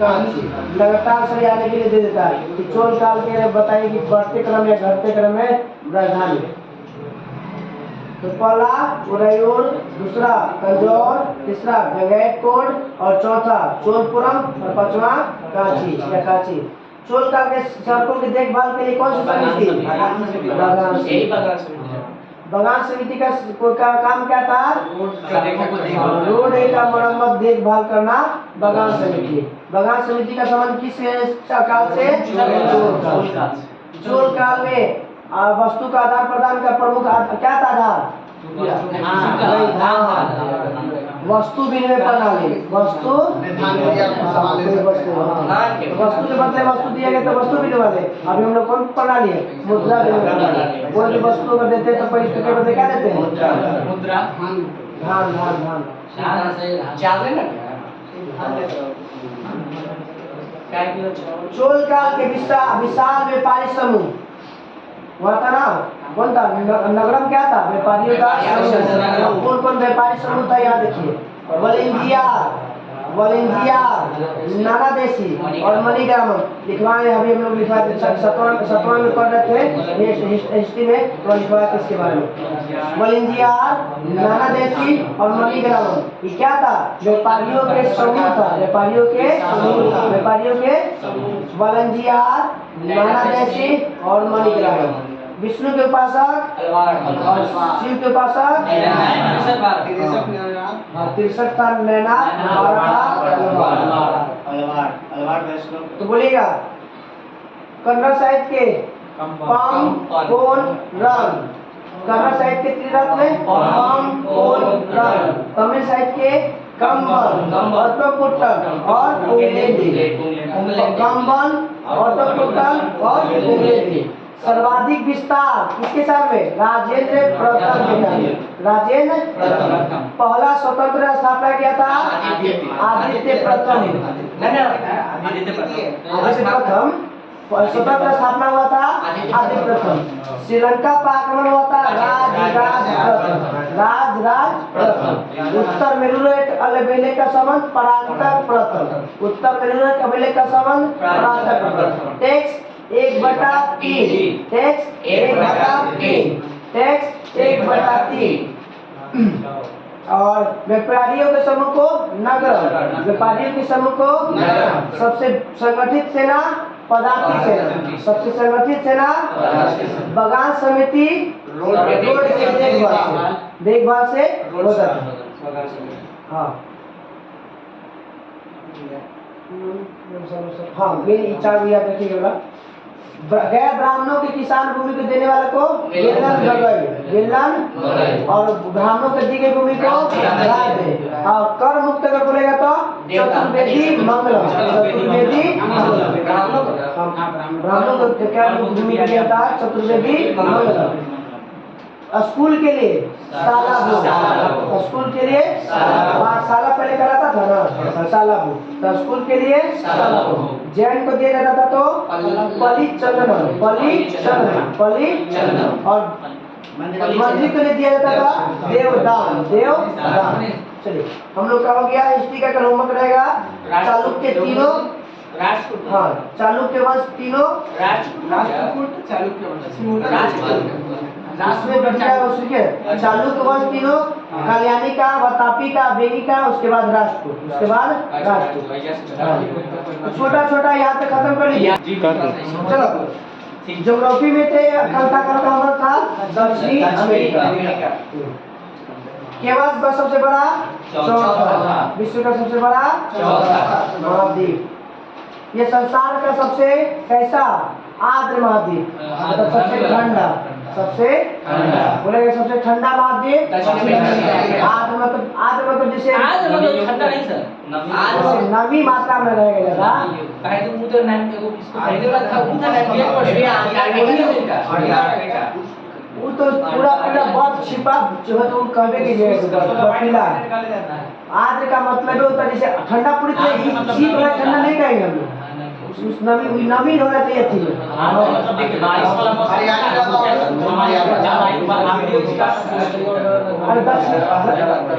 कांची। लगातार सही आने के लिए दे देता है कि चोल काल के बताइए कि बढ़ते क्रम या घटते क्रम में राजधानी। तो पहला उदयपुर, दूसरा तंजौर, तीसरा गंगैकोट और चौथा चोलपुरम और पांचवा कांची या कांची। चोल काल के सड़कों की देखभाल के लिए कौन सी समिति थी? बगान समिति का काम क्या था? रोड का मरम्मत देखभाल करना बगान समिति। बगान समिति का संबंध किस काल से? चोल काल में वस्तु का आदान प्रदान का प्रमुख क्या था? आधार वस्तु विनिमय प्रणाली। वस्तु के बदले वस्तु दिया गया तो वस्तु विनिमय। अभी हम लोग कौन प्रणाली है? मुद्रा विनिमय प्रणाली। कोई भी वस्तु अगर देते हैं तो पैसे के बदले क्या देते हैं?
मुद्रा।
धान धान धान चोल काल के विशाल व्यापारी समूह हुआ था ना? कौन था? नगरम क्या था? व्यापारियों का समूह। कौन कौन व्यापारी समूह था याद रखिए? वलिंजिया, वालेंजिया, नाना देशी और मणिग्रामम। लिखवाए अभी हम लोग लिखवाए सतवां में पढ़ रहे थे हिस्ट्री में, तो लिखवाए थे इसके बारे में। वालेंजिया, नाना देशी और मणिग्रामम ये क्या था? व्यापारियों के समूह था, व्यापारियों के समूह था, व्यापारियों के वालेंजिया, नाना देशी और मणिग्रामम। विष्णु के उपासक और शिव के उपासक 63 था नैना, 12 था तलवार। तो बोलिएगा कन्नड़ साहित्य के पम कोन रंग, कन्नड़ साहित्य के त्रिरत्न पम कोन रंग, तमिल साहित्य के कंबन, अर्थकुट्टम और उंगलेदी, कंबन, अर्थकुट्टम और उंगलेदी। सर्वाधिक विस्तार किसके साथ में? राजेंद्र प्रथम के साथ में। राजेंद्र प्रथम पहला स्वतंत्र स्थापना किया था आदित्य प्रथम। आदित्य प्रथम स्वतंत्र स्थापना हुआ था आदित्य प्रथम। श्रीलंका पर आक्रमण हुआ था राज प्रथम। उत्तर मेरुरेट अलेबेले का संबंध परांतक प्रथम, उत्तर मेरुरेट अलेबेले का संबंध परांतक प्रथम। Tax 1/3, tax 1/3, tax 1/3। और व्यापारियों के समूह को नगर, व्यापारियों के समूह को नगर। सबसे संगठित सेना पदातिक सेना, सबसे संगठित सेना बगान समिति रोड के देखभाल से होता था। हाँ हाँ मेरी इच्छा भी याद रखिएगा। गैर ब्राह्मणों के किसान भूमि को देने वाले को वेलन और ब्राह्मणों के दी गई भूमि को और कर मुक्त अगर बोलेगा तो चतुर्वेदी मंगलम, चतुर्वेदी ब्राह्मणों को क्या भूमि दिया था? चतुर्वेदी मंगलम। स्कूल के लिए सालाबू, स्कूल के लिए पाठशाला पहले कराता था ना सालाबू, तो स्कूल के लिए सालाबू। जैन को दिया जाता था तो पली चंदन, और मंदिर के लिए दिया जाता था देवदान। चलिए हम लोग का हो गया हिस्ट्री का होमवर्क रहेगा। चालुक्य तीनों हाँ चालुक्य वंश तीनों चालुक्य वंश तीनों कल्याणी का, वातापी का, बेनी का, उसके बाद राष्ट्रकूट, उसके बाद राष्ट्रकूट। छोटा छोटा यहाँ पे खत्म कर लीजिए। चलो ज्योग्राफी में थे कलता था दक्षिणी अमेरिका। केवल का सबसे बड़ा चौथा, विश्व का सबसे बड़ा चौथा महाद्वीप। ये संसार का सबसे कैसा आर्द्र महाद्वीप, मतलब सबसे ठंडा, सबसे बोलेगा सबसे ठंडा महाद्वीप आर्द्र मतलब जैसे
ठंडा नहीं सर,
नमी मात्रा में रहेगा ज्यादा। वो तो पूरा बर्फ छिपा जो है तो कहने के लिए बर्फीला। आर्द्र का मतलब होता है जैसे ठंडा पूरी तरह शीत वाला ठंडा नहीं कहेंगे हम लोग, उस नमी होना चाहिए थी।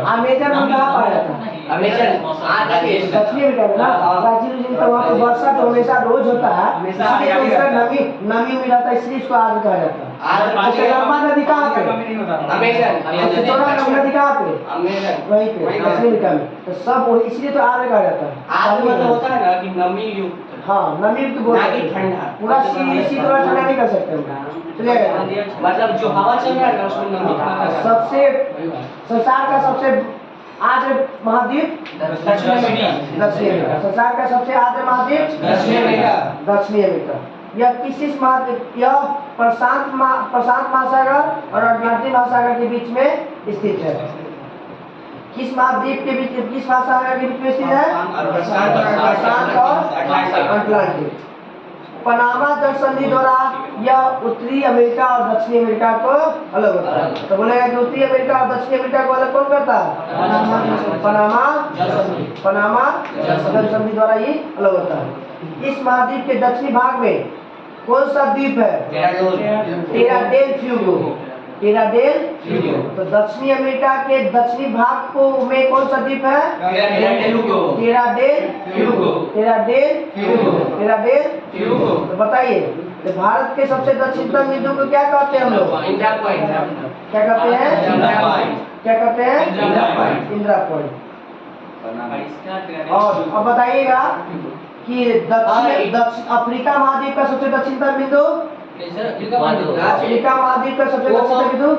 अमेजन में कहाँ पाया था? दक्षिणी अमेरिका में ना, ब्राजील तो वहाँ पे वर्षा तो हमेशा रोज होता है, इसलिए तो उसका नमी मिला था, इसलिए इसको आर्द्र कहा जाता है। सबसे लंबा नदी कहाँ पे? सबसे चौड़ा नदी कहाँ पे? वहीं पे दक्षिणी अमेरिका में। तो सब वही इसलिए तो आर्द्र कहा जाता है।
आर्द्र मतलब होता है ना कि नमी युक्त,
हाँ नमी युक्त बोल
ठंडा,
पूरा शीत वाला ठंडा नहीं कर सकते। चलिए
मतलब जो हवा चल रहा है ना उसमें नमी।
सबसे संसार का सबसे आर्द्र महाद्वीप
दक्षिण
अमेरिका। संसार का सबसे आर्द्र महाद्वीप दक्षिणी अमेरिका। यह किसी महाद्वीप, यह प्रशांत महासागर और अटलांटिक महासागर के बीच में स्थित है। किस महाद्वीप के बीच, किस महासागर के बीच में स्थित है? प्रशांत और अटलांटिक। पनामा जल संधि द्वारा यह उत्तरी अमेरिका और दक्षिणी अमेरिका को अलग होता है। तो बोलेगा कि उत्तरी अमेरिका और दक्षिणी अमेरिका को अलग कौन करता है? पनामा जल संधि द्वारा ये अलग होता है। इस महाद्वीप के दक्षिणी भाग में कौन सा द्वीप है? टेरा डेल फ्यूगो। टेरा डेल फ्यूगो। तो दक्षिणी अमेरिका के दक्षिणी भाग को में कौन सा द्वीप है? टेरा डेल फ्यूगो। टेरा डेल फ्यूगो। टेरा डेल फ्यूगो। तो बताइए, तो भारत के सबसे दक्षिणतम बिंदु को क्या कहते हैं हम लोग?
इंदिरा पॉइंट।
क्या कहते हैं?
इंदिरा पॉइंट।
क्या कहते हैं?
इंदिरा पॉइंट।
इंदिरा पॉइंट। और अब बताइएगा कि दक्षिण अफ्रीका महाद्वीप का सबसे दक्षिणतम बिंदु? अफ्रीका महाद्वीप का सबसे दक्षिणतम बिंदु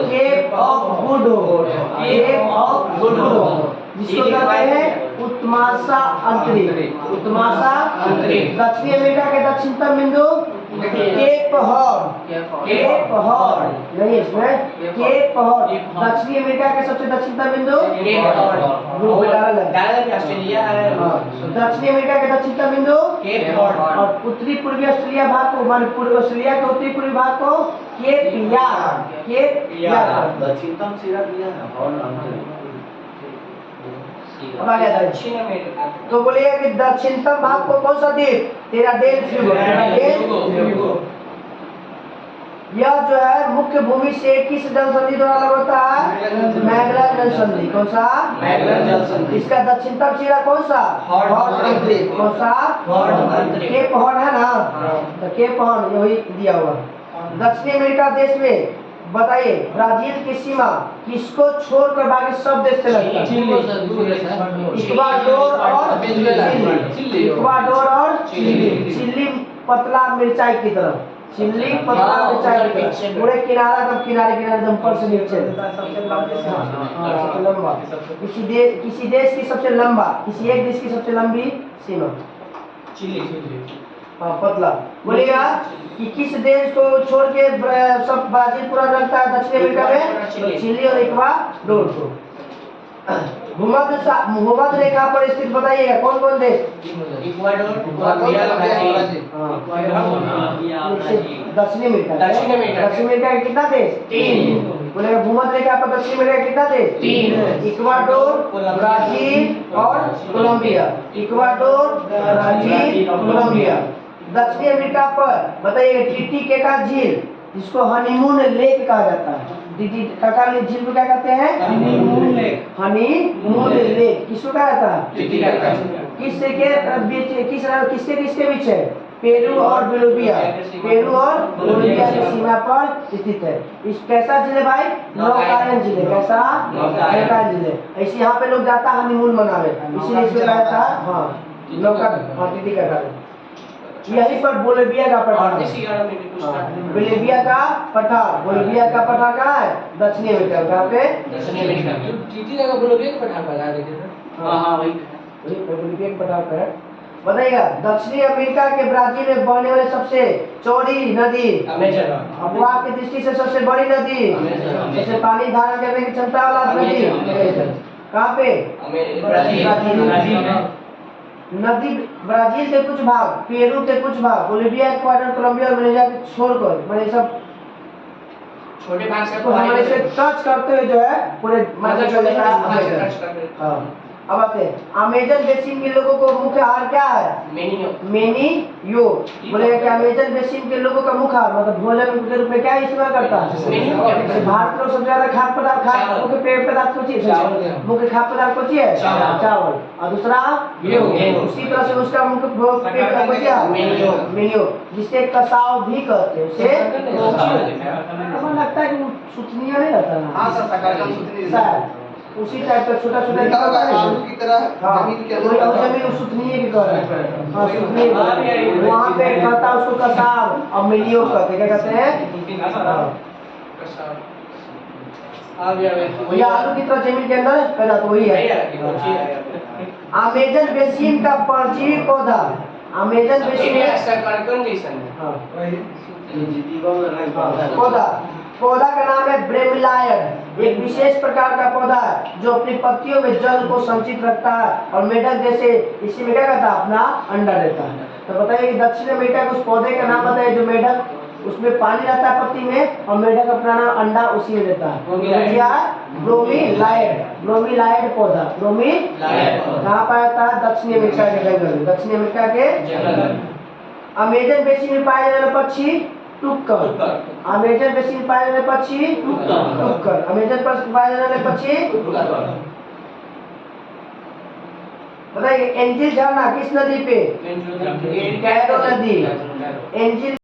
Cape of Good Hope. Cape of Good Hope, जिसको कहते हैं उत्तमाशा अंतरिक्ष। उत्तमाशा अंतरिक्ष। दक्षिणी अमेरिका के दक्षिणतम बिंदु केप हॉर्न। केप हॉर्न नहीं, इसमें केप हॉर्न। दक्षिणी अमेरिका के सबसे दक्षिणतम बिंदु
ऑस्ट्रेलिया है।
दक्षिणी अमेरिका के दक्षिणतम बिंदु
केप हॉर्न।
और उत्तरी पूर्वी ऑस्ट्रेलिया भाग को, माने पूर्वी ऑस्ट्रेलिया के उत्तरी पूर्वी भाग को केप यार्ड। Cape Yard.
दक्षिणतम सिरा दिया है हॉर्न।
अब आ गया था।
दक्षिण अमेरिका।
तो बोलिए कि दक्षिणतम भाग को कौन सा द्वीप? टेरा डेल फ्यूगो। टेरा डेल फ्यूगो। यह जो है मुख्य भूमि से किस जल संधि द्वारा अलग होता है? मैगलन जल संधि। कौन सा?
मैगलन जल संधि।
इसका दक्षिणतम सिरा कौन सा?
हॉर्न
अंतरिक्ष। कौन सा?
हॉर्न अंतरिक्ष।
केप हॉर्न है ना? तो केप हॉर्न यही दिया हुआ। दक्षिणी अमेरिका देश में बताइए, ब्राजील की सीमा किसको छोड़कर बाकी सब देश से लगता है? इक्वाडोर और चिली। इक्वाडोर और चिली पतला मिर्चाई की तरफ। चिली पतला मिर्चाई की तरफ। पूरे किनारा एकदम किनारे किनारे एकदम ऊपर से नीचे। सबसे लंबा किसी देश की सबसे लंबा, किसी एक देश की सबसे लंबी सीमा
चिली।
हाँ, पतला। बोलिएगा कि किस देश को छोड़ के सब ब्राजील पूरा लगता है दक्षिण अमेरिका में? तो चिली और इक्वाडोर को। भूमध्य रेखा पर स्थित बताइएगा कौन कौन देश?
इक्वाडोर,
दक्षिण अमेरिका।
दक्षिण अमेरिका।
दक्षिण अमेरिका के कितना देश? 3। बोलेगा भूमध्य रेखा पर दक्षिण अमेरिका के कितना देश?
3।
इक्वाडोर, ब्राजील और कोलंबिया। Ecuador, Brazil, Colombia. दक्षिणी अमेरिका पर बताइए टीटी का झील, जिसको हनीमून लेक कहा जाता है। टीटी का झील को क्या कहते हैं?
Honeymoon lake.
हनीमून लेक किसको कहा जाता है?
टीटी का
किसके बीच, किसके बीच है? पेरू और बोलिविया। पेरू और बोलिविया की सीमा पर स्थित है। इस कैसा झील है भाई? नौकायन झील है। कैसा? नौकायन झील है। ऐसे यहाँ पे लोग जाता है हनीमून मनाने, इसीलिए इसको कहा जाता है हाँ नौका। हाँ, टीटी का कारण यहीं पर बोलिविया का पठार। बोलिविया का पठार। बोलिविया का पठार कहाँ है? दक्षिणी अमेरिका। कहाँ पे?
दक्षिण अमेरिका।
टीटी का बोलिविया का पठार पर देखे थे।
हाँ वही
बोलिविया के पठार पर है। बताइएगा दक्षिणी अमेरिका के ब्राजील में बहने वाली सबसे चौड़ी नदी?
अमेजन।
अफवाह की दृष्टि से सबसे बड़ी नदी? जैसे पानी धारण करने की क्षमता वाला नदी? कहाँ पे? ब्राजील। नदी ब्राजील के कुछ भाग, पेरू के कुछ भाग, बोलिविया, इक्वाडोर, कोलंबिया और वेनेजुएला के छोड़कर मैंने सब
छोटे भाग से
तो हमारे से टच करते हुए जो है पूरे हाँ। अब आते हैं अमेजन बेसिन के लोगों को मुख्य आहार क्या है? मेनियो। बोलेगा कि अमेजन बेसिन के लोगों का मुख्य आहार मतलब भोजन के रूप में क्या इस्तेमाल करता है? जैसे भारत लोग सबसे ज्यादा खाद्य पदार्थ मुख्य पेय पदार्थ कौन सी है? मुख्य खाद्य पदार्थ कौन सी है? चावल। और दूसरा गेहूं। उसी तरह से उसका मुख्य पेय पदार्थ कौन सी है? मेनियो, जिसे कसाव भी कहते हैं। उसे हमें लगता है कि वो सुथनिया नहीं रहता है।
हाँ सर, शकरकंद सुथनी
शायद उसी टाइप का छोटा छोटा
आलू की तरह जमीन के
वही जमीन सुथनी की तरह। हाँ, सुथनी वहाँ पे कहता उसको कसाव और मिलियो कहते क्या कहते हैं? ये आलू की तरह जमीन के अंदर पैदा तो वही है। अमेजन बेसिन का परजीवी पौधा। अमेजन बेसिन पौधा का नाम है ब्रेमिलायड। एक विशेष प्रकार का पौधा है जो अपनी पत्तियों में जल को संचित रखता है और मेढक जैसे इसी में क्या करता है? अपना अंडा देता है। तो बताइए कि दक्षिण अमेरिका के उस पौधे का नाम बताइए जो मेढक उसमें पानी रहता है पत्ती में और मेढक अपना अंडा उसी में देता है। ब्रोमीलायड। ब्रोमीलायड पौधा। ब्रोमीलायड कहाँ पाया जाता है? दक्षिण अमेरिका के जंगल में। दक्षिण अमेरिका के अमेजन बेसिन में पाए जाने वाले पक्षी टुक्कर अमेजन बेसिन पाए जाने पक्षी टुक्कर अमेजन पर पाए जाने पक्षी बताइए एंजिल झरना किस नदी पे कैरो नदी एंजिल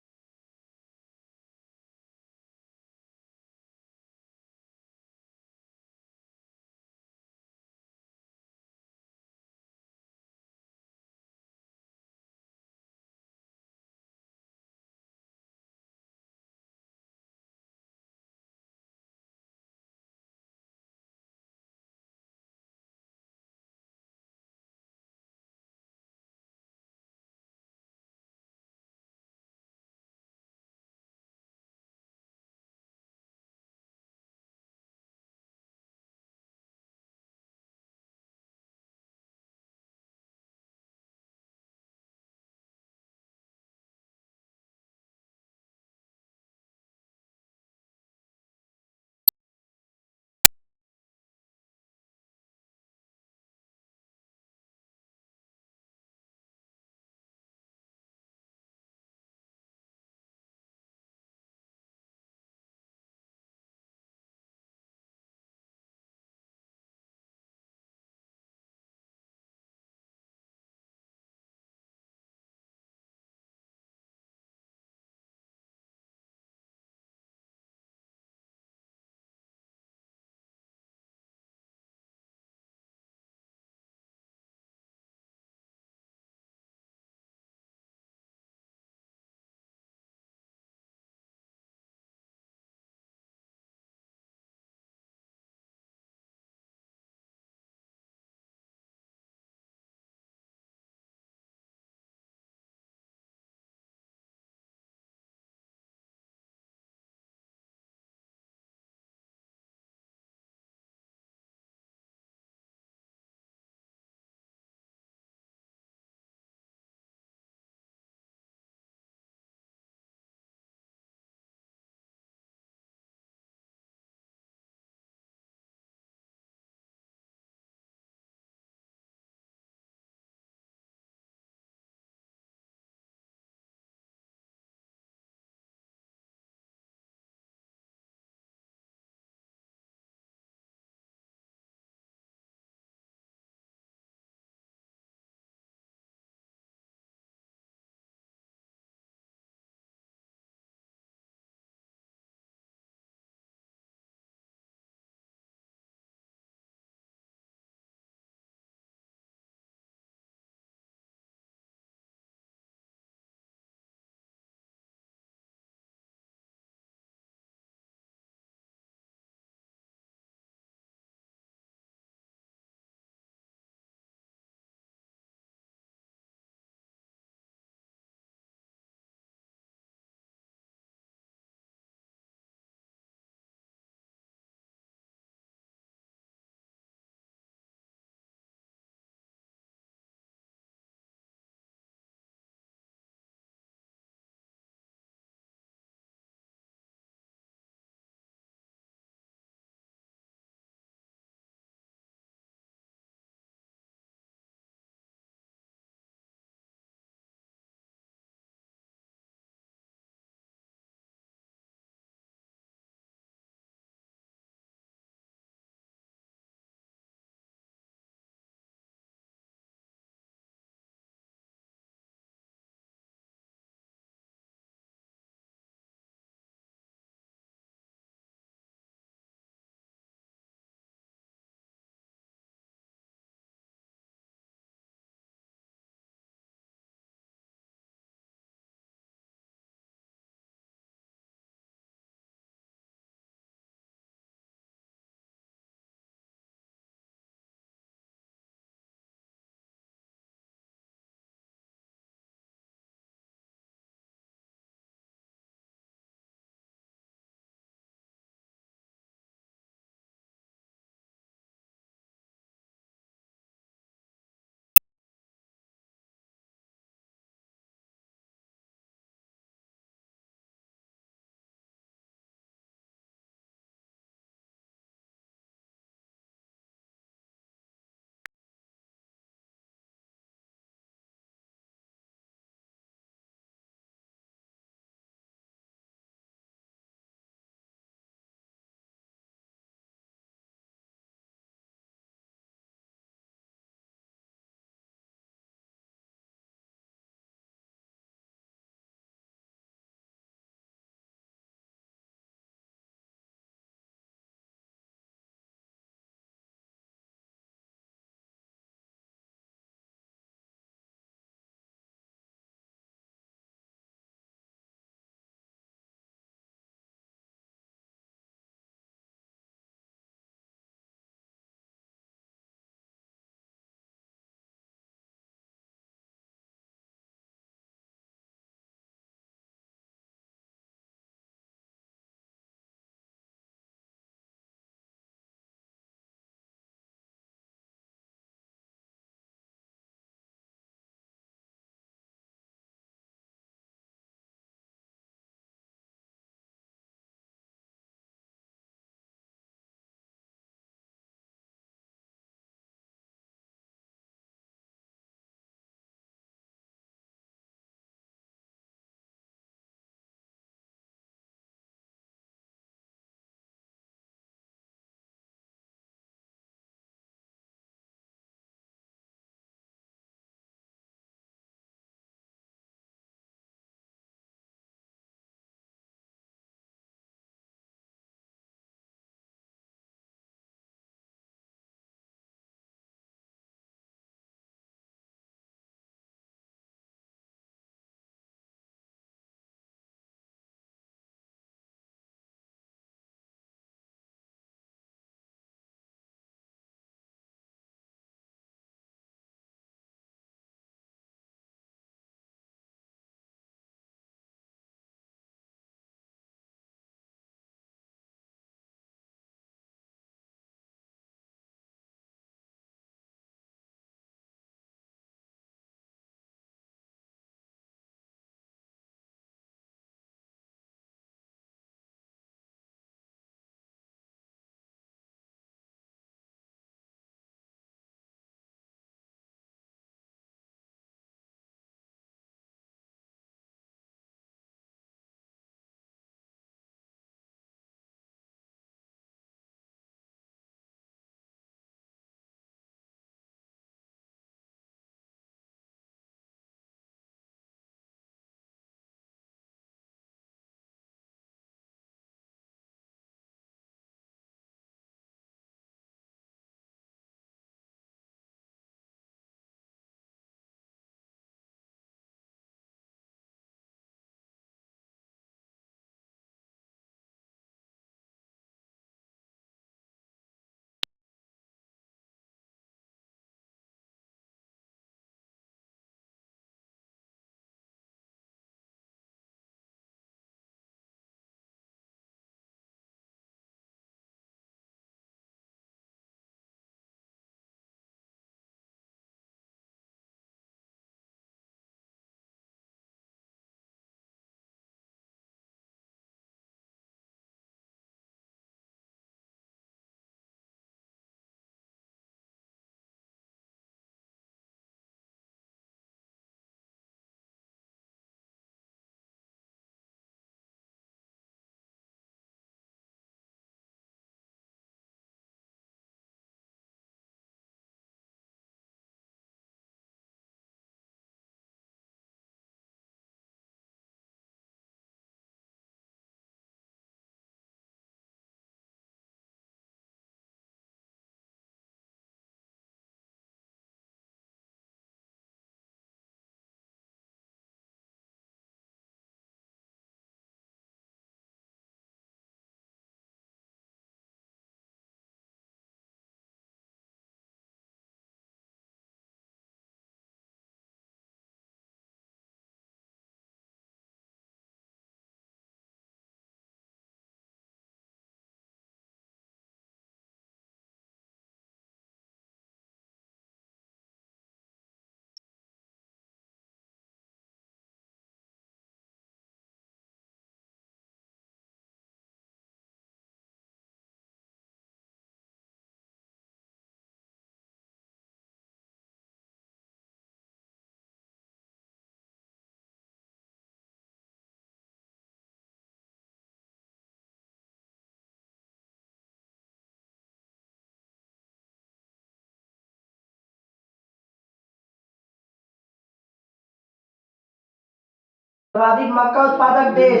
सर्वाधिक मक्का उत्पादक देश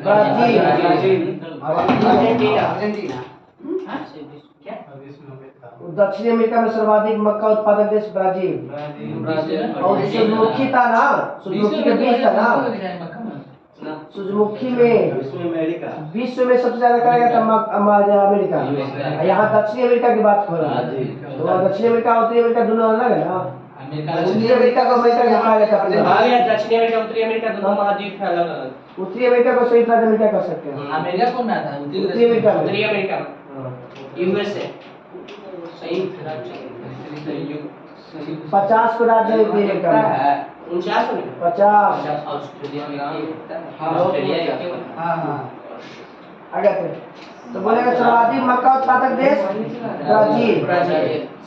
ब्राजील।
अर्जेंटीना। क्या?
दक्षिण अमेरिका में सर्वाधिक मक्का उत्पादक देश ब्राजील। और सूरजमुखी था ना, सूरजमुखी के बीज था ना, सूरजमुखी में विश्व में सबसे ज्यादा कहा गया था अमेरिका। यहाँ दक्षिण अमेरिका की बात हो रहा है, तो दक्षिण अमेरिका उत्तरी अमेरिका दोनों अलग है ना। उत्तरी अमेरिका को अमेरिका कहा गया था।
दक्षिण अमेरिका उत्तरी अमेरिका दोनों महाद्वीप है अलग अलग।
उत्तरी अमेरिका को संयुक्त राज्य अमेरिका कह सकते हैं।
अमेरिका कौन ना था?
उत्तरी अमेरिका में।
उत्तरी अमेरिका यूएसए संयुक्त राज्य
50 को राज्य है उत्तरी अमेरिका में।
49 में
50।
ऑस्ट्रेलिया में ऑस्ट्रेलिया
आगे तो बोलेगा सर्वाधिक मक्का उत्पादक देश ब्राजील।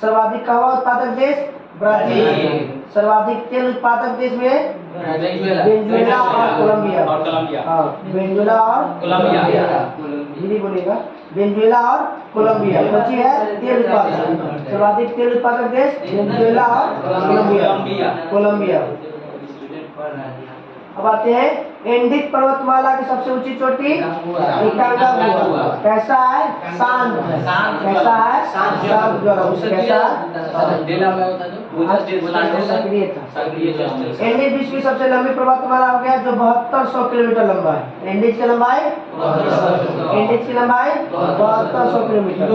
सर्वाधिक कहवा उत्पादक देश ब्राजील। सर्वाधिक तेल उत्पादक देश में वेनेजुएला और कोलंबिया। हाँ, वेनेजुएला और कोलंबिया हिंदी बोलेगा। वेनेजुएला और कोलंबिया बची है तेल उत्पादक। सर्वाधिक तेल उत्पादक देश वेनेजुएला और कोलंबिया। अब आते हैं एंडीज पर्वतमाला की सबसे ऊंची चोटी इकांगुआ। कैसा है? शांत। कैसा है? शांत ज्वाला। कैसा? सक्रिय था। एंडीज विश्व की सबसे लंबी पर्वतमाला हो गया जो 7200 किलोमीटर लंबा है। एंडीज की लंबाई 7200 किलोमीटर।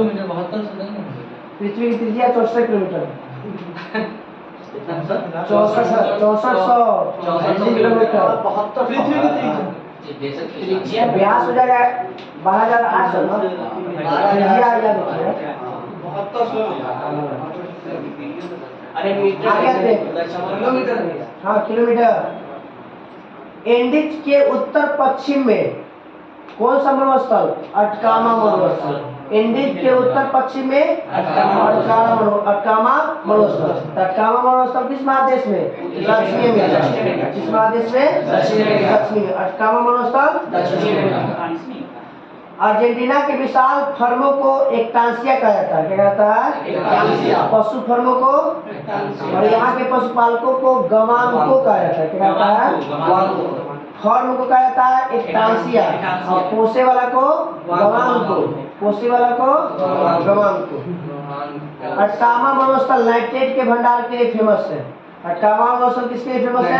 पृथ्वी की त्रिज्या 64 किलोमीटर। 6400 किलोमीटर। व्यास हो जाएगा 12,800 ना। त्रिज्या आ गया देखिए।
अरे मीटर
किलोमीटर। हाँ किलोमीटर। एंडीज के उत्तर पश्चिम में कौन सा मरुस्थल? अटकामा मरुस्थल। एंडीज के उत्तर पश्चिम में अटकामा मरुस्थल। अटकामा मरुस्थल किस महादेश में? दक्षिणी अमेरिका। किस महादेश में? दक्षिणी में। अटकामा मरुस्थल दक्षिणी अमेरिका। अर्जेंटीना के विशाल फर्मों को एक्टांसिया कहा जाता है। क्या कहता है? पशु फर्मों को। और यहाँ के पशुपालकों को गवांको कहा जाता है। क्या कहता है? फर्म को कहा जाता है एक्टांसिया और पोसे वाला को गवांको। पोसे वाला को गवांको। अटकामा मरुस्थल नाइट्रेट के भंडार के लिए फेमस है। अटकामा मरुस्थल किसके लिए फेमस है?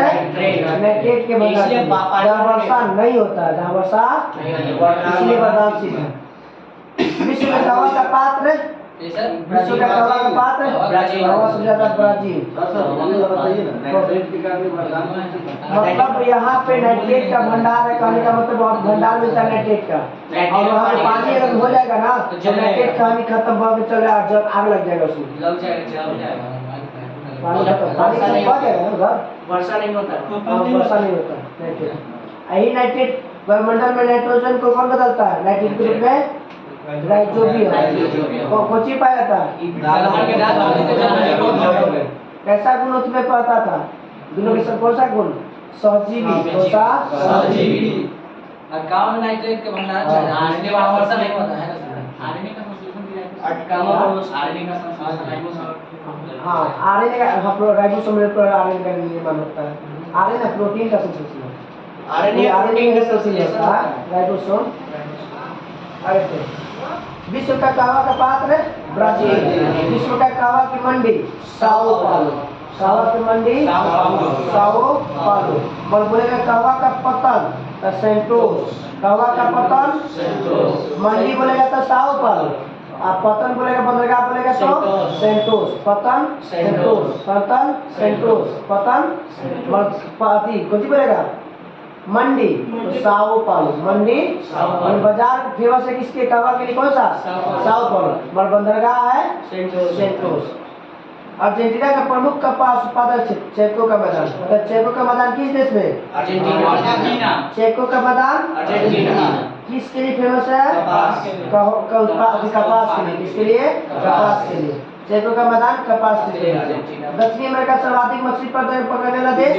नाइट्रेट के भंडार के लिए। जहाँ वर्षा नहीं होता है, जहाँ वर्षा इसलिए वरदानशील है। विश्व में गवा का पात्र विश्व का गवा का पात्र गवा से ज्यादा ब्राजील। मतलब यहाँ पे नाइट्रेट का भंडार है। कहने का मतलब बहुत भंडार मिलता है नाइट्रेट का। और वहाँ पे पानी अगर हो जाएगा ना तो नाइट्रेट कहानी खत्म हो के चले जब आग लग जाएगा उसमें। पानी खत्म हो जाएगा ना उधर।
वर्षा नहीं होता।
वर्षा नहीं होता नाइट्रेट। यही नाइट्रेट वायुमंडल में नाइट्रोजन को कौन बदलता है? नाइट्रेट के रूप में राइजोबियम। कोची पाया जाता है? कैसा गुण उसमें पाता था? दोनों के सब कौन सा गुण? सहजीवी। कौन सा? सहजीवी।
अटकामा नाइट्रेट के भंडार आरएनए का वर्षा नहीं होता है। आरएनए का संश्लेषण भी है।
अटकामा
आरएनए का संश्लेषण।
हाँ आरएनए का राइबोसोम में आरएनए का निर्माण होता है। आरएनए प्रोटीन का संश्लेषण है।
आरएनए
आरएनए का संश्लेषण होता है राइबोसोम। विश्व का कहवा का पात्र ब्राजील। विश्व का कहवा की मंडी साओ पालो। कहवा की मंडी साओ पालो। बोलेगा कहवा का पतन सेंटोस। कहवा का पतन मंडी बोलेगा तो साओ पालो। आप पतन बोलेगा बंदरगाह बोलेगा तो सेंटोस। पतन सेंटोस। पतन सेंटोस। पतन कौन सी बोलेगा? मंडी तो साओ पालो। मंडी और बाजार फेमस है किसके? कहवा के लिए कौन सा? साओ पालो। और बंदरगाह है सेंटोस। अर्जेंटीना का प्रमुख कपास उत्पादक चेको का मैदान। तो चेको का मैदान किस देश में?
अर्जेंटीना।
चेको का मैदान
अर्जेंटीना
किसके लिए फेमस है? कपास के लिए। किसके लिए? कपास के लिए। चेको का मैदान कपास के लिए। दक्षिणी अमेरिका सर्वाधिक मछली पकड़ने वाला देश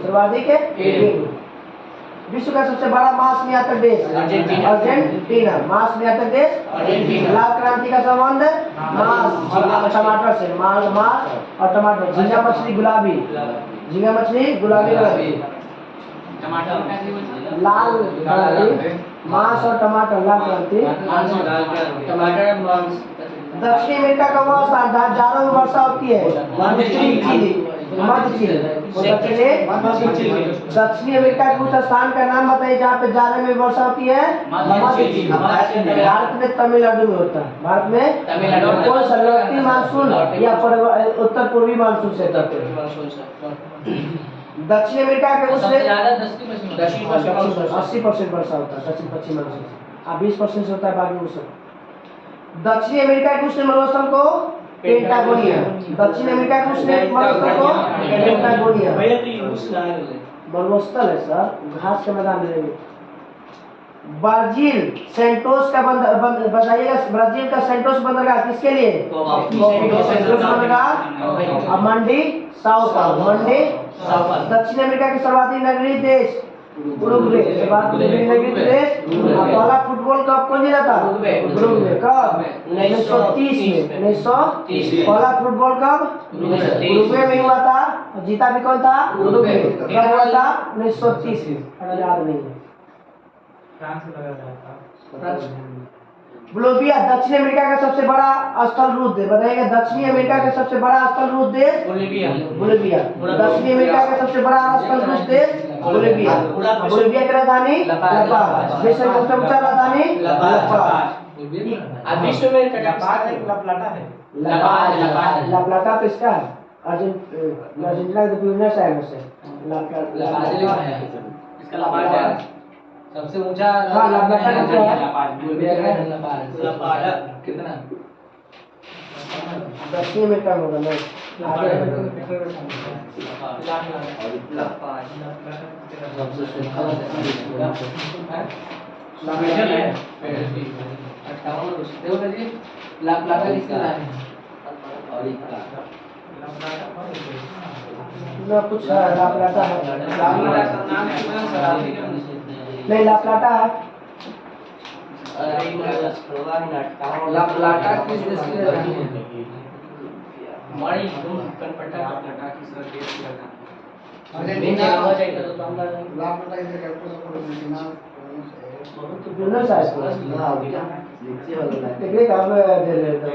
सर्वाधिक पेरू। विश्व का सबसे बड़ा मांस निर्यातक देश अर्जेंटीना। मांस निर्यातक देश। लाल क्रांति का संबंध मांस टमाटर से। मांस और टमाटर। झींगा मछली गुलाबी। झींगा मछली गुलाबी कलर की,
टमाटर का भी बोलते हैं।
लाल कलर की, मांस और टमाटर लाल कलर की।
मांस और दाल का
टमाटर मांस
दक्षिण अमेरिका का वो स्थान जहाँ जाड़ों में वर्षा होती है, मध्य चिली, मध्य चिली। वो दक्षिणी अमेरिका के उस स्थान का नाम बताइए जहाँ पे जाड़े में वर्षा होती है, मध्य चिली। भारत में तमिलनाडु में होता है, भारत में
तमिलनाडु में।
कौन सा उत्तरी मानसून या उत्तर पूर्वी मानसून से तक। दक्षिण अमेरिका के
सबसे
उससे
ज्यादा दक्षिण पश्चिम
80% वर्षा होता है दक्षिण पश्चिम मानसून से, 20% से होता है बाकी वो सब। दक्षिण अमेरिका के उष्ण मरुस्थल को पेंटागोनिया, दक्षिण अमेरिका के उष्ण मरुस्थल को पेंटागोनिया मरुस्थल है सर, घास के मैदान रहेंगे। ब्राजील सेंटोस का बताइएगा, ब्राजील का सेंटोस बंदरगाह किसके लिए? सेंटोस बंदरगाह मंडी साउथ, मंडी साउथ। दक्षिण अमेरिका के सर्वाधिक नगरीय देश उरुग्वे, सर्वाधिक नगरीय देश। पहला फुटबॉल कप कौन जीता था? उरुग्वे। कब? 1930 में, 1930 पहला फुटबॉल कप उरुग्वे में हुआ था, जीता भी कौन था? उरुग्वे। कब हुआ था? 1930 में, याद नहीं है। बोलिविया दक्षिण अमेरिका का सबसे बड़ा स्थल रूट देश, बताइएगा दक्षिणी अमेरिका का सबसे बड़ा स्थल रूट देश बोलिविया। दक्षिणी अमेरिका का सबसे बड़ा स्थल रूट देश बोलिविया। बोलिविया की राजधानी ला पाज, विश्व की सबसे ऊंचा राजधानी ला पाज।
विश्व में ला प्लाटा है,
ला प्लाटा तो इसका अर्जेंटीना के ब्यूनस आयर्स से ला प्लाटा
इसका लापाज है सबसे ऊंचा।
हाँ, ला प्लाटा कितना है?
लापाज कितना?
दक्षिण अमेरिका में होगा ना, आगे
सबसे सूखा है 58 देखो जी ला प्लाटा किसका है?
ना कुछ है, ला प्लाटा है,
नाम कितना शराबी का
नहीं ला प्लाटा है।
ला प्लाटा किस देश की राजधानी है? मणि कनपट्टा ला प्लाटा किस देश की राजधानी है?
लापता इधर capital of Argentina
Buenos Aires हाँ टिकट कब दे लेते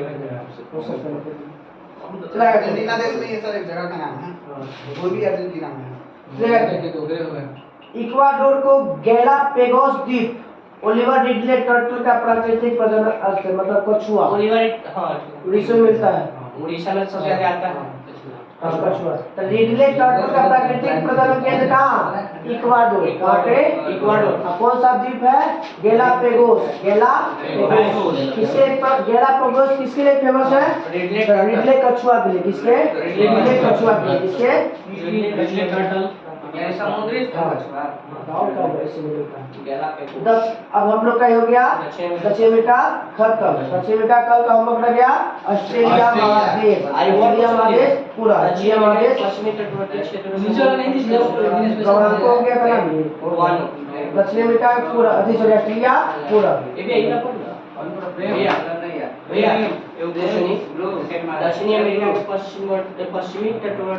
चला
अर्जेंटीना देश में ये सर एक जगह का नाम है, वो भी अर्जेंटीना में है।
चला इक्वाडोर को गैलापेगोस द्वीप ओलिवर रिडले टर्टल का प्राकृतिक प्रजनन स्थल मतलब कछुआ उड़ीसा में मिलता है।
उड़ीसा में सबसे ज्यादा आता है
कछुआ। तो रिडले टर्टल का प्राकृतिक प्रजनन केंद्र कहाँ? इक्वाडोर। कहाँ पे? इक्वाडोर। कौन सा द्वीप है? गैलापेगोस। गैलापेगोस किसके गैलापेगोस किसके लिए फेमस है? रिडले कछुआ के लिए। किसके? रिडले कछुआ के लिए। किसके?
रिडले टर्टल ये समुद्री
गाँव का वैसे मिलता है। 10 अब हम लोग का हो गया दक्षिण अमेरिका खत्म। दक्षिण अमेरिका कल का होमवर्क रह गया ऑस्ट्रेलिया महादेश, ऑस्ट्रेलिया महादेश पूरा, ऑस्ट्रेलिया महादेश
पश्चिमी तटवर्ती क्षेत्र में
हमको हो गया था ना दक्षिण अमेरिका पूरा, अधिक ऑस्ट्रेलिया पूरा।
ये भी आइए ना भैया दक्षिणी अमेरिका के पश्चिमी तटवर्ती